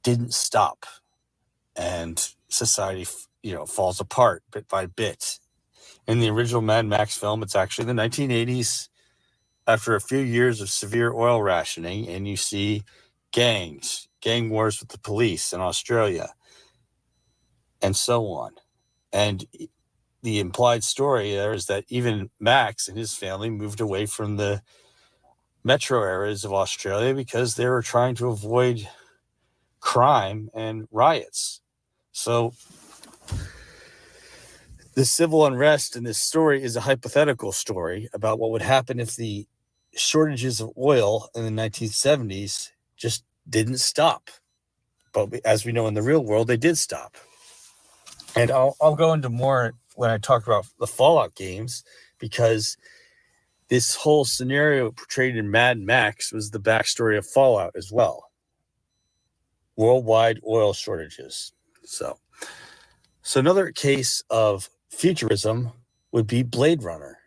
S6: didn't stop, and society, falls apart bit by bit. In the original Mad Max film, it's actually the 1980s, after a few years of severe oil rationing, and you see gang wars with the police in Australia, and so on. And the implied story there is that even Max and his family moved away from the metro areas of Australia because they were trying to avoid crime and riots. So the civil unrest in this story is a hypothetical story about what would happen if the shortages of oil in the 1970s just didn't stop. But as we know, in the real world, they did stop. And I'll go into more when I talk about the Fallout games, because this whole scenario portrayed in Mad Max was the backstory of Fallout as well. Worldwide oil shortages. So another case of futurism would be Blade Runner.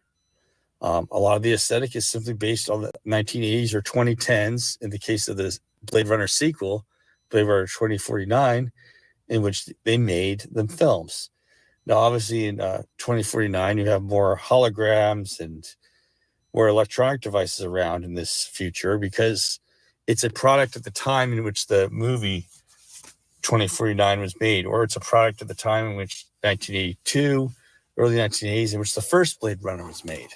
S6: A lot of the aesthetic is simply based on the 1980s or 2010s. In the case of the Blade Runner sequel, Blade Runner 2049, in which they made the films. Now, obviously, in 2049, you have more holograms and more electronic devices around in this future, because it's a product at the time in which the movie 2049 was made, or it's a product at the time in which 1982, early 1980s, in which the first Blade Runner was made.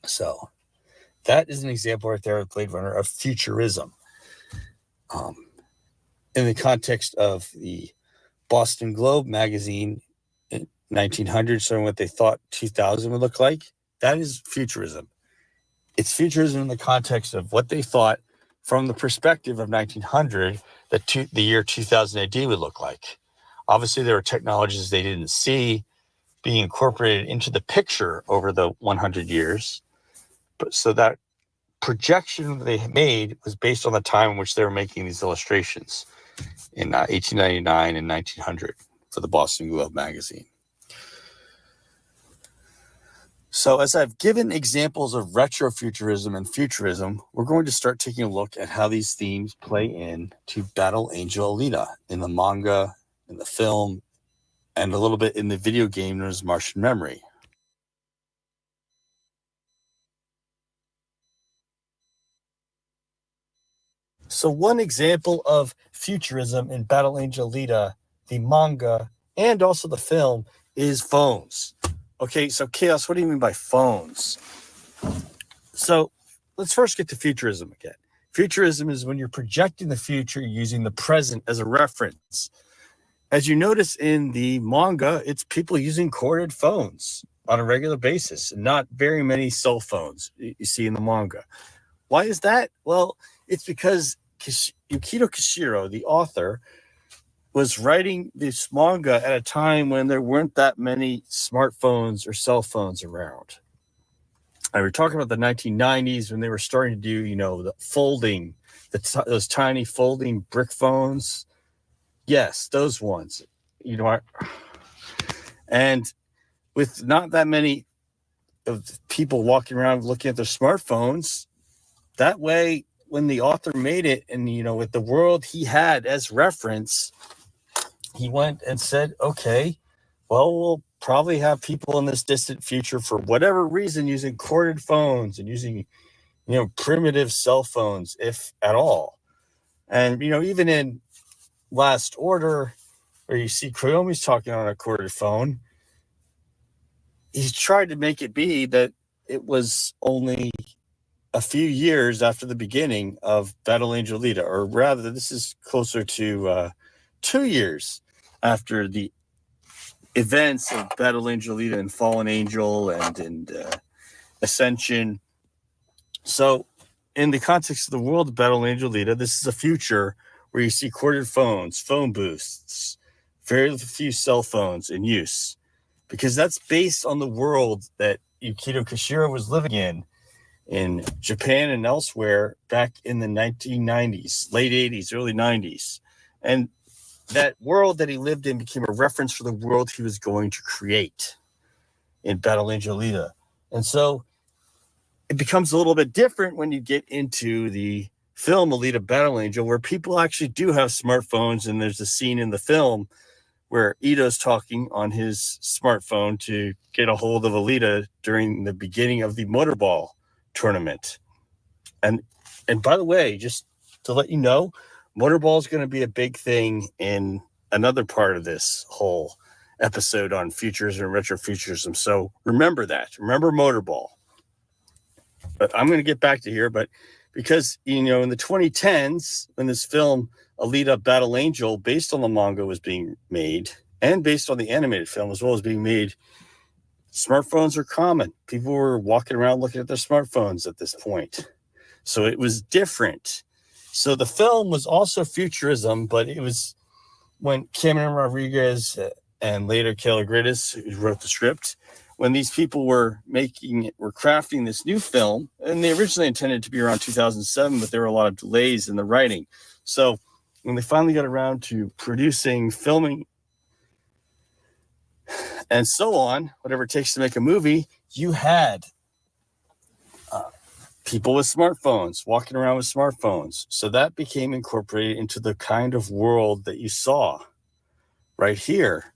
S6: So that is an example right there of Blade Runner of futurism. In the context of the Boston Globe magazine in 1900, showing what they thought 2000 would look like, that is futurism. It's futurism in the context of what they thought from the perspective of 1900 that the year 2000 AD would look like. Obviously, there were technologies they didn't see being incorporated into the picture over the 100 years. But so that projection they made was based on the time in which they were making these illustrations in 1899 and 1900 for the Boston Globe magazine. So as I've given examples of retrofuturism and futurism, we're going to start taking a look at how these themes play in to Battle Angel Alita in the manga, in the film, and a little bit in the video game known as Martian Memory. So one example of futurism in Battle Angel Alita, the manga, and also the film, is phones. Okay, so Chaos, what do you mean by phones? So let's first get to futurism again. Futurism is when you're projecting the future using the present as a reference. As you notice in the manga, it's people using corded phones on a regular basis, and not very many cell phones you see in the manga. Why is that? Well, it's because Yukito Kishiro, the author, was writing this manga at a time when there weren't that many smartphones or cell phones around. And we're talking about the 1990s when they were starting to do, the folding, those tiny folding brick phones. Yes, those ones. And with not that many of people walking around looking at their smartphones, that way, when the author made it, and with the world he had as reference, he went and said, okay, well, we'll probably have people in this distant future, for whatever reason, using corded phones and using primitive cell phones, if at all. And even in Last Order, where you see Koyomi's talking on a corded phone, he tried to make it be that it was only a few years after the beginning of Battle Angel Alita, or rather, this is closer to 2 years after the events of Battle Angel Alita and Fallen Angel and Ascension. So, in the context of the world of Battle Angel Alita, this is a future where you see corded phones, phone booths, very few cell phones in use, because that's based on the world that Yukito Kishiro was living in Japan and elsewhere back in the 1990s, late 80s, early 90s. And that world that he lived in became a reference for the world he was going to create in Battle Angel Alita. And so it becomes a little bit different when you get into the film Alita Battle Angel, where people actually do have smartphones, and there's a scene in the film where Ito's talking on his smartphone to get a hold of Alita during the beginning of the Motorball tournament. And by the way, just to let you know, Motorball is going to be a big thing in another part of this whole episode on futures and retrofuturism. So remember that. Remember Motorball. But I'm going to get back to here, but because, in the 2010s, when this film Alita Battle Angel, based on the manga, was being made, and based on the animated film as well as being made, smartphones are common. People were walking around looking at their smartphones at this point. So it was different. So the film was also futurism, but it was when Cameron Rodriguez and later Keller Grittis, who wrote the script, when these people were crafting this new film, and they originally intended to be around 2007, but there were a lot of delays in the writing. So when they finally got around to producing, filming, and so on, whatever it takes to make a movie, you had people with smartphones, walking around with smartphones. So that became incorporated into the kind of world that you saw right here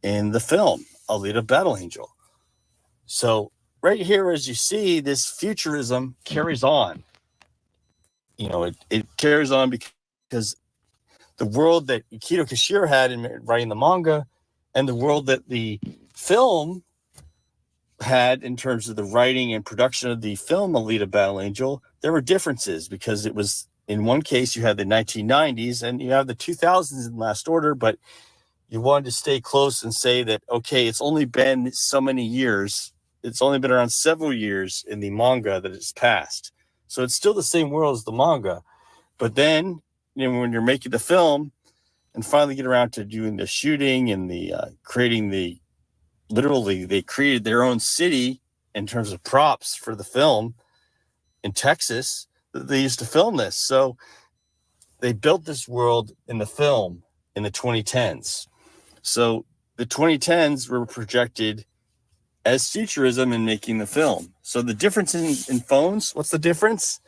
S6: in the film, Alita Battle Angel. So right here, as you see, this futurism carries on. It carries on because the world that Akito Kishiro had in writing the manga and the world that the film had in terms of the writing and production of the film Alita Battle Angel, there were differences because it was, in one case, you had the 1990s and you have the 2000s in last order, but you wanted to stay close and say that, okay, it's only been so many years. It's only been around several years in the manga that it's passed. So it's still the same world as the manga. But then, when you're making the film and finally get around to doing the shooting and the creating literally, they created their own city in terms of props for the film in Texas that they used to film this. So they built this world in the film in the 2010s. So the 2010s were projected as futurism in making the film. So the difference in phones, what's the difference?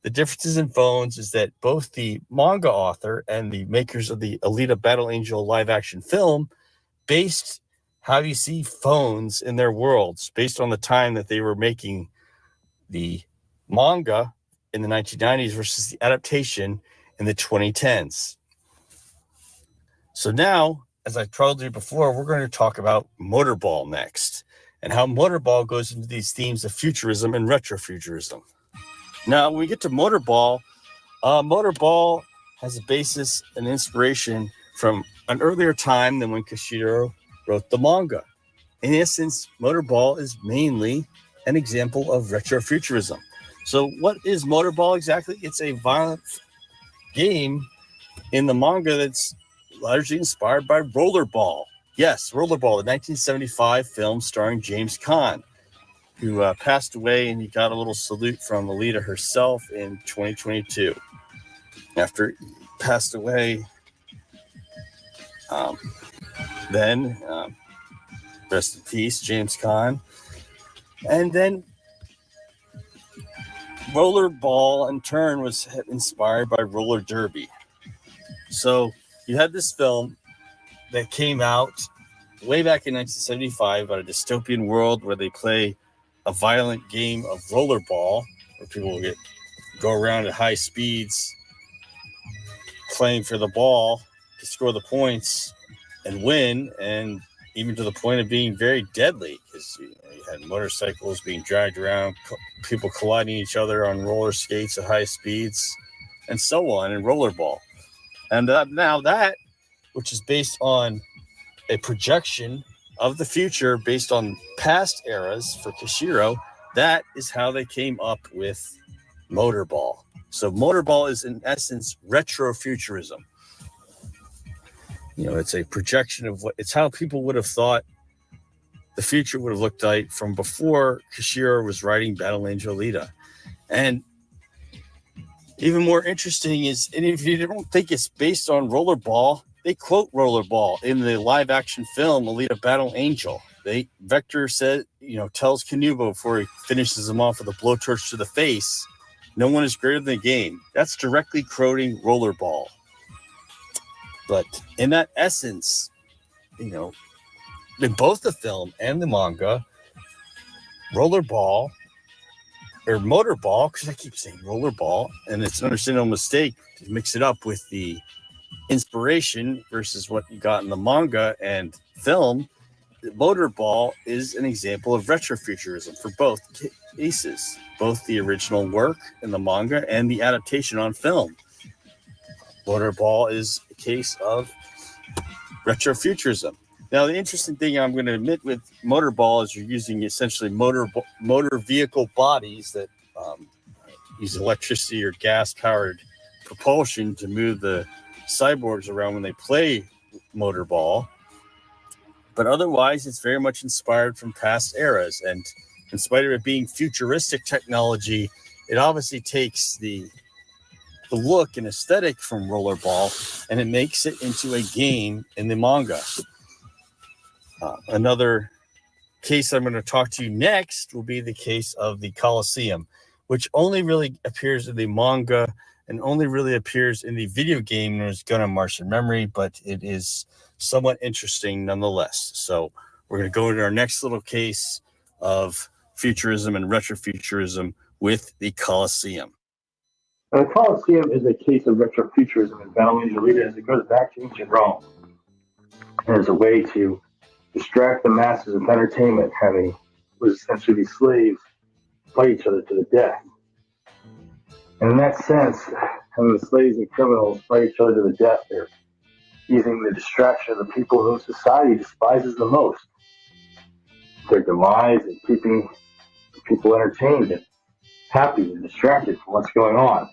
S6: The differences in phones is that both the manga author and the makers of the Alita Battle Angel live action film based how you see phones in their worlds based on the time that they were making the manga in the 1990s versus the adaptation in the 2010s. So now, as I told you before, we're going to talk about Motorball next and how Motorball goes into these themes of futurism and retrofuturism. Now, when we get to Motorball, Motorball has a basis and inspiration from an earlier time than when Kishiro wrote the manga. In essence, Motorball is mainly an example of retrofuturism. So what is Motorball exactly? It's a violent game in the manga that's largely inspired by Rollerball. Yes, Rollerball, the 1975 film starring James Caan, who passed away, and he got a little salute from Alita herself in 2022. After he passed away, rest in peace, James Caan. And then Rollerball, in turn, was inspired by roller derby. So you had this film that came out way back in 1975 about a dystopian world where they play a violent game of rollerball, where people will go around at high speeds playing for the ball to score the points and win, and even to the point of being very deadly, because you had motorcycles being dragged around, people colliding each other on roller skates at high speeds, and so on, in rollerball. And now that, which is based on a projection of the future based on past eras for Kishiro, that is how they came up with Motorball. So Motorball is, in essence, retrofuturism. It's a projection of it's how people would have thought the future would have looked like from before Kishiro was writing Battle Angel Alita. And even more interesting is, and if you don't think it's based on Rollerball, they quote Rollerball in the live action film Alita Battle Angel. Vector tells Kanubo before he finishes him off with a blowtorch to the face, no one is greater than the game. That's directly quoting Rollerball. But in that essence, you know, in both the film and the manga, Rollerball or Motorball, because I keep saying Rollerball, and it's an understandable mistake to mix it up with the inspiration versus what you got in the manga and film. Motorball is an example of retrofuturism for both cases, both the original work in the manga and the adaptation on film. Motorball is a case of retrofuturism. Now, the interesting thing I'm going to admit with Motorball is you're using essentially motor vehicle bodies that use electricity or gas-powered propulsion to move the cyborgs around when they play Motorball. But otherwise, it's very much inspired from past eras. And in spite of it being futuristic technology, it obviously takes the look and aesthetic from Rollerball and it makes it into a game in the manga. Another case I'm going to talk to you next will be the case of the Colosseum, which only really appears in the manga and only really appears in the video game known as Gundam Martian Memory, but it is somewhat interesting nonetheless. So we're going to go into our next little case of futurism and retrofuturism with the Colosseum.
S5: The Colosseum is a case of retrofuturism in Battle Angel Alita as it goes back to ancient Rome. And as a way to distract the masses with entertainment, having was essentially these slaves fight each other to the death. And in that sense, having the slaves and criminals fight each other to the death, they're using the distraction of the people whom society despises the most. Their demise and keeping people entertained and happy and distracted from what's going on.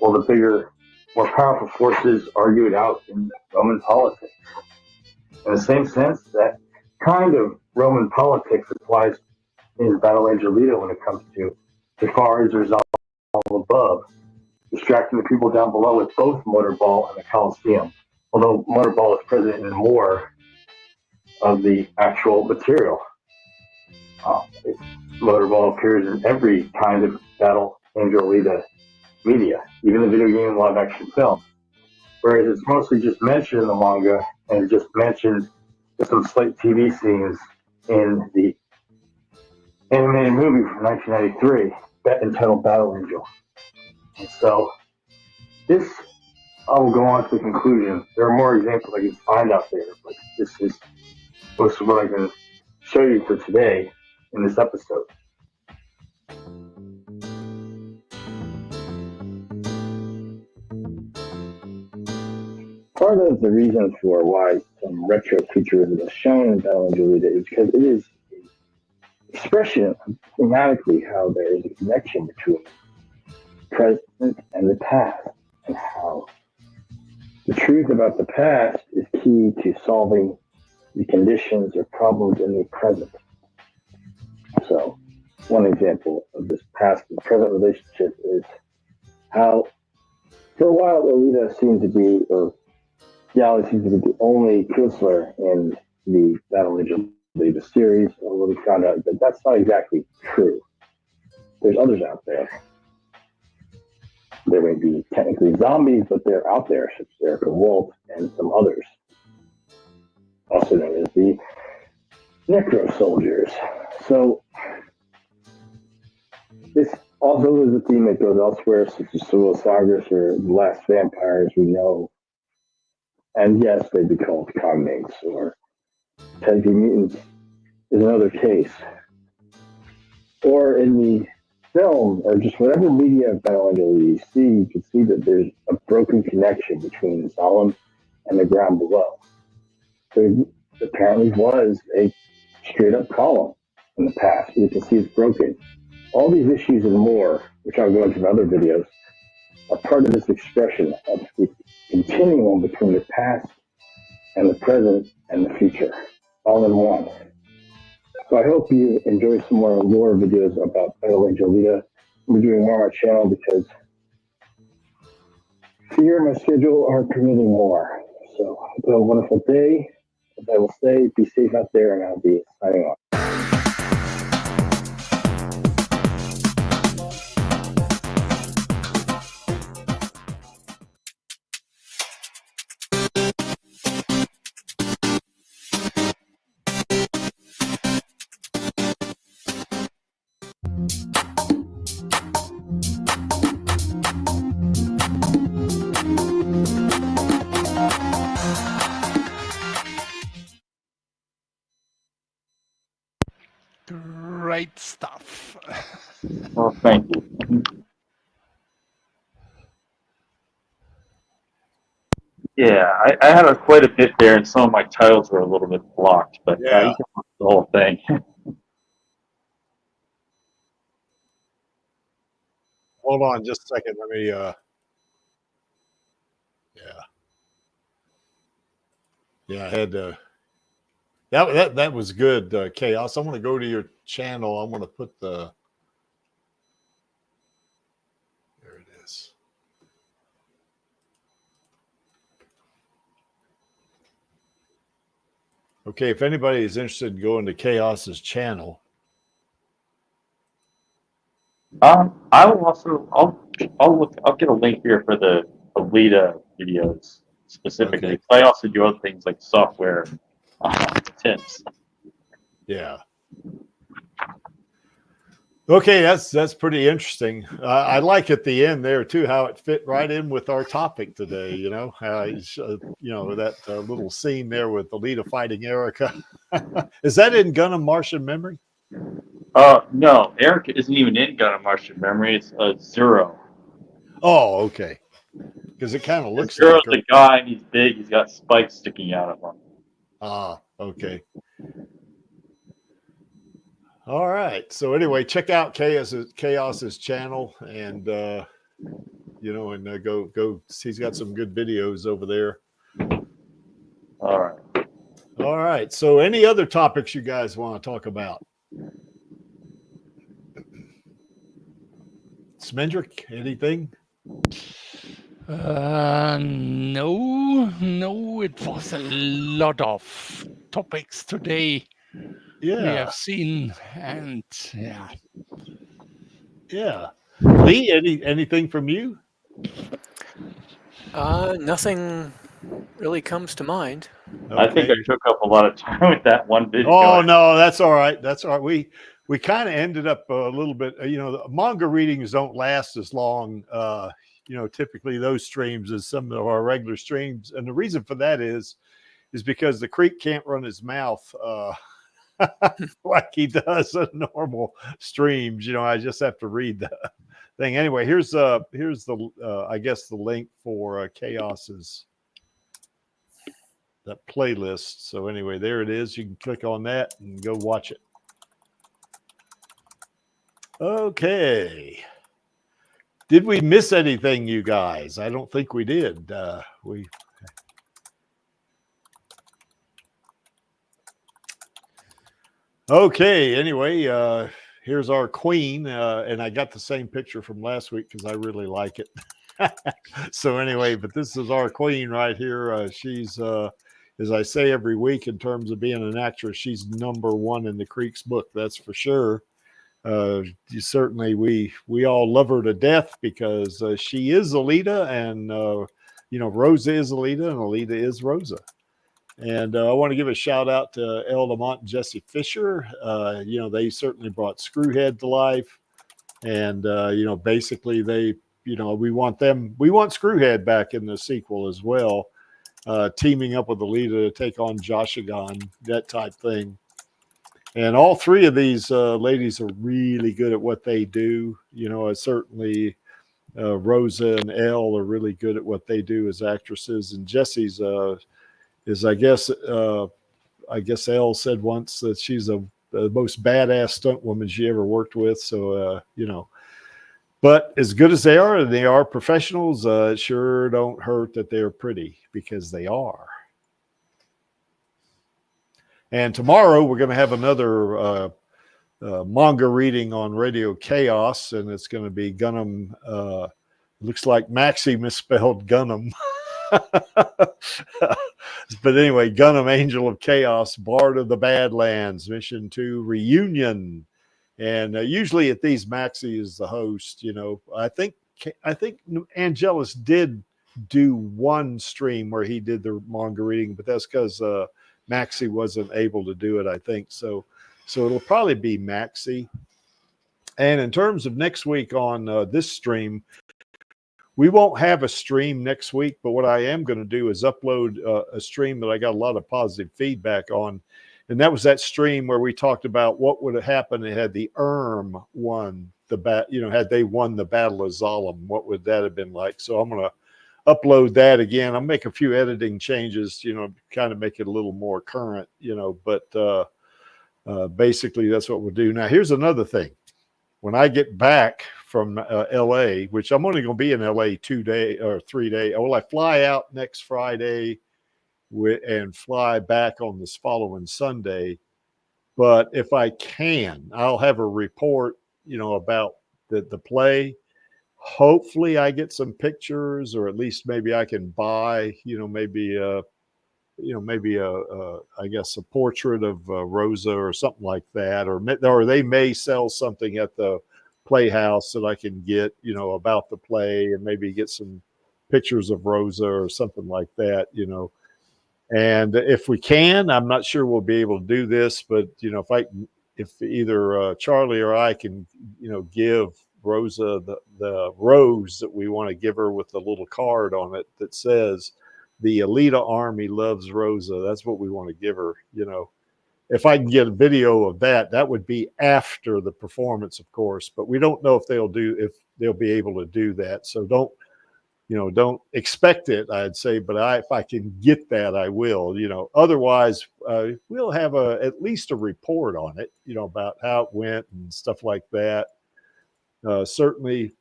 S5: While the bigger, more powerful forces argue it out in Roman politics. In the same sense, that kind of Roman politics applies in Battle Angel Alita when it comes to Jafari's resolve above, distracting the people down below with both Motorball and the Colosseum. Although Motorball is present in more of the actual material. Motorball appears in every kind of Battle Angel Alita media, even the video game and live action film. Whereas it's mostly just mentioned in the manga and just mentioned some slight TV scenes in the animated movie from 1993 entitled Battle Angel. And so this, I will go on to the conclusion. There are more examples I can find out there, but this is most of what I can show you for today in this episode. Part of the reason for why some retrofuturism is shown in Battle Angel Alita is because it is an expression thematically how there is a connection between the present and the past, and how the truth about the past is key to solving the conditions or problems in the present. So, one example of this past and present relationship is how, for a while, Alita seemed to be, or Galley seems to be the only Künstler in the Battle Angel Alita series, although we found out that that's not exactly true. There's others out there. There may be technically zombies, but they're out there, such as Erica Wolf and some others, also known as the Necro Soldiers. So, this also is a theme that goes elsewhere, such as Soul Sagas or The Last Vampires we know. And yes, they'd be called cognates, or Teddy Mutants is another case. Or in the film, or just whatever media of Battle Angel you see, you can see that there's a broken connection between Zalem and the ground below. There apparently was a straight-up column in the past. You can see it's broken. All these issues and more, which I'll go into in other videos, are part of this expression of the continuum between the past and the present and the future, all in one. So I hope you enjoy some more lore videos about Battle Angel Alita. I'll be doing more on my channel because fear and my schedule are permitting more. So hope you have a wonderful day. As I will say, be safe out there, and I'll be signing off.
S2: Great stuff.
S3: Well, thank you. Yeah, I had quite a bit there, and some of my titles were a little bit blocked, but
S1: Yeah.
S3: you can watch the whole thing.
S1: Hold on just a second. Let me, yeah. Yeah, I had that was good, Chaos. I want to go to your channel. I want to put the, there it is. Okay, if anybody is interested in going to Chaos's channel.
S3: I will also I'll get a link here for the Alita videos specifically.
S1: Okay.
S3: I also do other things like software tips.
S1: Yeah. Okay, that's pretty interesting. I like at the end there too how it fit right in with our topic today. You know, that little scene there with Alita fighting Erica. Is that in Gundam Martian Memory?
S3: No, Erica isn't even in Gundam Martian Memory. It's Zero.
S1: Oh, okay. Because it kind of looks
S3: Zero's
S1: like her.
S3: the guy, and he's big. He's got spikes sticking out of him.
S1: Ah, okay. All right. So anyway, check out Chaos's channel, and go. He's got some good videos over there.
S3: All right.
S1: All right. So any other topics you guys want to talk about? Smendrick, anything?
S2: No, it was a lot of topics today.
S1: Yeah.
S2: We have seen, and
S1: yeah. Lee, anything from you?
S4: Nothing really comes to mind.
S1: Okay.
S3: I think I took up a lot of time with that one video.
S1: Oh no, that's all right. That's all right. We kind of ended up a little bit. The manga readings don't last as long. Typically those streams as some of our regular streams, and the reason for that is because the Creek can't run his mouth like he does in normal streams. I just have to read the thing. Anyway, here's the I guess the link for Chaos's that playlist. So anyway, there it is. You can click on that and go watch it. Okay. Did we miss anything, you guys? I don't think we did. Okay. Anyway, here's our queen, and I got the same picture from last week because I really like it. So anyway, but this is our queen right here. She's as I say every week, in terms of being an actress, she's #1 in the Creek's book. That's for sure. Certainly, we all love her to death because she is Alita, and Rosa is Alita, and Alita is Rosa. And I want to give a shout out to El Lamont and Jesse Fisher. They certainly brought Screwhead to life, and basically they, we want Screwhead back in the sequel as well. Teaming up with Alita to take on Joshigan, that type thing. And all three of these ladies are really good at what they do. Certainly Rosa and Elle are really good at what they do as actresses. And Jessie's is, I guess Elle said once that she's the most badass stunt woman she ever worked with. So, but as good as they are, and they are professionals, it sure don't hurt that they're pretty, because they are. And tomorrow we're going to have another manga reading on Radio Chaos, and it's going to be Gundam. Looks like Maxie misspelled Gundam. But anyway, Gundam Angel of Chaos, Bard of the Badlands, Mission 2 Reunion. And usually at these, Maxie is the host. I think Angelus did do one stream where he did the manga reading, but that's because Maxie wasn't able to do it, I think. So it'll probably be Maxie. And in terms of next week on this stream, we won't have a stream next week, but what I am going to do is upload a stream that I got a lot of positive feedback on. And that was that stream where we talked about what would have happened had the won the had they won the Battle of Zalem, what would that have been like? So I'm going to upload that again. I'll make a few editing changes, kind of make it a little more current, but basically that's what we'll do. Now, here's another thing. When I get back from LA, which I'm only going to be in LA 2 days or 3 days. Well, I fly out next Friday and fly back on this following Sunday. But if I can, I'll have a report, about the play. Hopefully I get some pictures, or at least maybe I can buy, maybe I guess a portrait of Rosa or something like that, or they may sell something at the Playhouse that I can get, about the play, and maybe get some pictures of Rosa or something like that, And if we can, I'm not sure we'll be able to do this, but if either Charlie or I can, give Rosa the rose that we want to give her with the little card on it that says, "The Alita Army loves Rosa." That's what we want to give her, If I can get a video of that, that would be after the performance, of course, but we don't know if they'll be able to do that. So don't expect it, I'd say, but if I can get that, I will, otherwise we'll have at least a report on it, about how it went and stuff like that. Certainly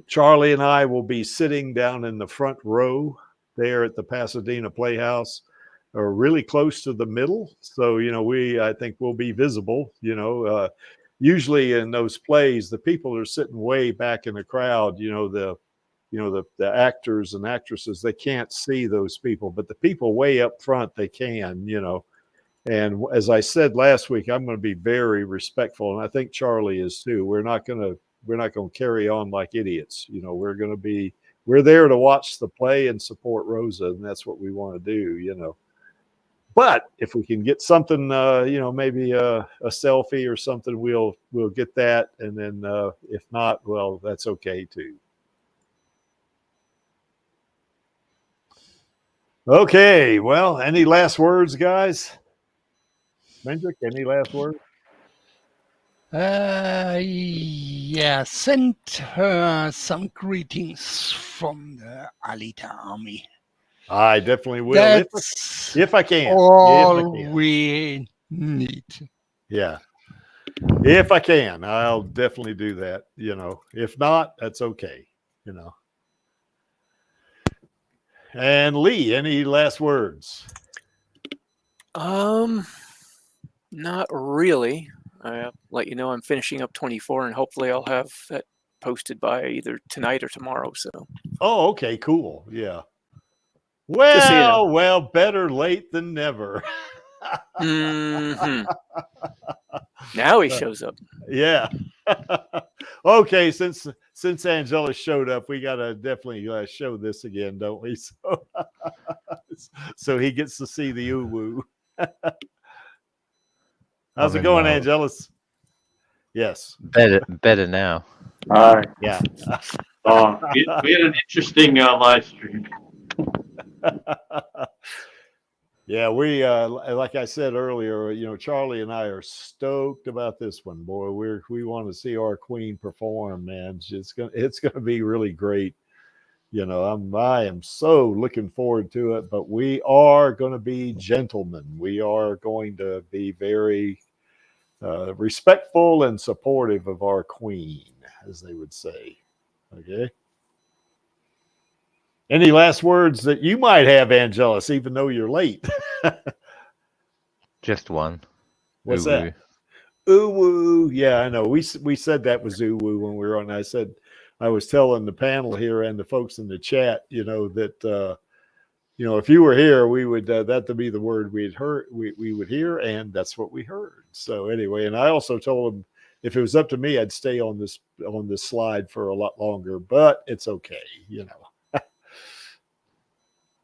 S1: Charlie and I will be sitting down in the front row there at the Pasadena Playhouse, or really close to the middle. So, I think we'll be visible, usually in those plays, the people are sitting way back in the crowd, the actors and actresses, they can't see those people, but the people way up front, they can, And as I said last week, I'm going to be very respectful, and I think Charlie is too. We're not going to carry on like idiots. We're there to watch the play and support Rosa, and that's what we want to do, But if we can get something, maybe a selfie or something, we'll get that, and then if not, well, that's okay too. Okay, well, any last words, guys? Mendrick, any last words?
S2: Yeah, send her some greetings from the Alita army.
S1: I definitely will.
S2: That's
S1: if I can.
S2: All we need.
S1: Yeah. If I can, I'll definitely do that. If not, that's okay. And Lee, any last words?
S4: Not really. I'll let you know I'm finishing up 24, and hopefully I'll have that posted by either tonight or tomorrow. So.
S1: Oh, okay, cool. Yeah. Well, better late than never.
S4: Mm-hmm. Now he shows up.
S1: Yeah. Okay, since Angela showed up, we gotta definitely show this again, don't we? So he gets to see the uwu. How's it going, Angelus? Yes.
S7: Better now.
S3: All right.
S1: Yeah.
S3: We had an interesting live stream.
S1: Yeah, we like I said earlier, Charlie and I are stoked about this one, boy. We want to see our queen perform, man. It's gonna be really great. I am so looking forward to it, but we are going to be gentlemen. We are going to be very respectful and supportive of our queen, as they would say. Okay. Any last words that you might have, Angelus, even though you're late?
S7: Just one.
S1: What's that? Uwu. Yeah, I know. We said that was uwu when we were on. I was telling the panel here and the folks in the chat, that if you were here, we would that to be the word we'd heard. We would hear, and that's what we heard. So anyway, and I also told them if it was up to me, I'd stay on this slide for a lot longer, but it's okay,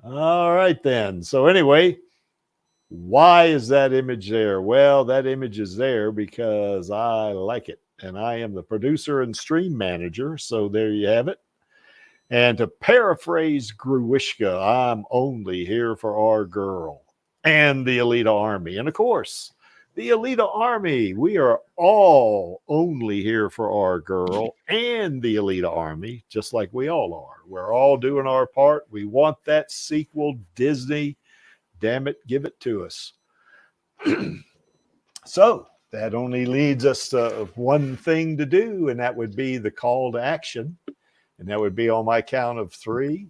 S1: All right, then. So anyway, why is that image there? Well, that image is there because I like it, and I am the producer and stream manager. So there you have it. And to paraphrase Gruwishka, I'm only here for our girl. and the Alita Army. And of course, the Alita Army, we are all only here for our girl and the Alita Army, just like we all are. We're all doing our part. We want that sequel, Disney. Damn it, give it to us. So that only leads us to one thing to do, and that would be the call to action. And that would be on my count of 3.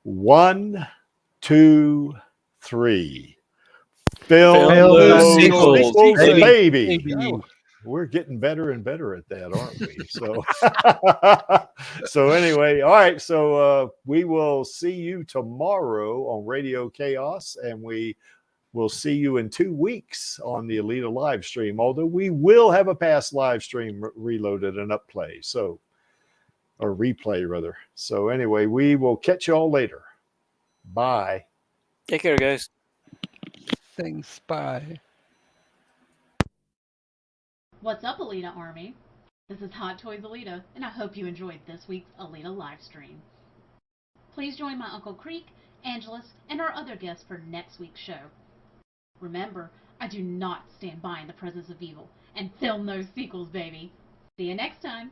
S1: 1, 2, 3. Film those sequels, baby. Oh, we're getting better and better at that, aren't we? So, so anyway, all right. So we will see you tomorrow on Radio Chaos, and we will see you in 2 weeks on the Alita live stream. Although we will have a past live stream reloaded and up play, so or replay rather. So anyway, we will catch you all later. Bye.
S4: Take care, guys.
S2: Thanks. Bye.
S7: What's up, Alita Army? This is Hot Toys Alita, and I hope you enjoyed this week's Alita live stream. Please join my Uncle Creek, Angelus, and our other guests for next week's show. Remember, I do not stand by in the presence of evil, and film those sequels, baby. See you next time.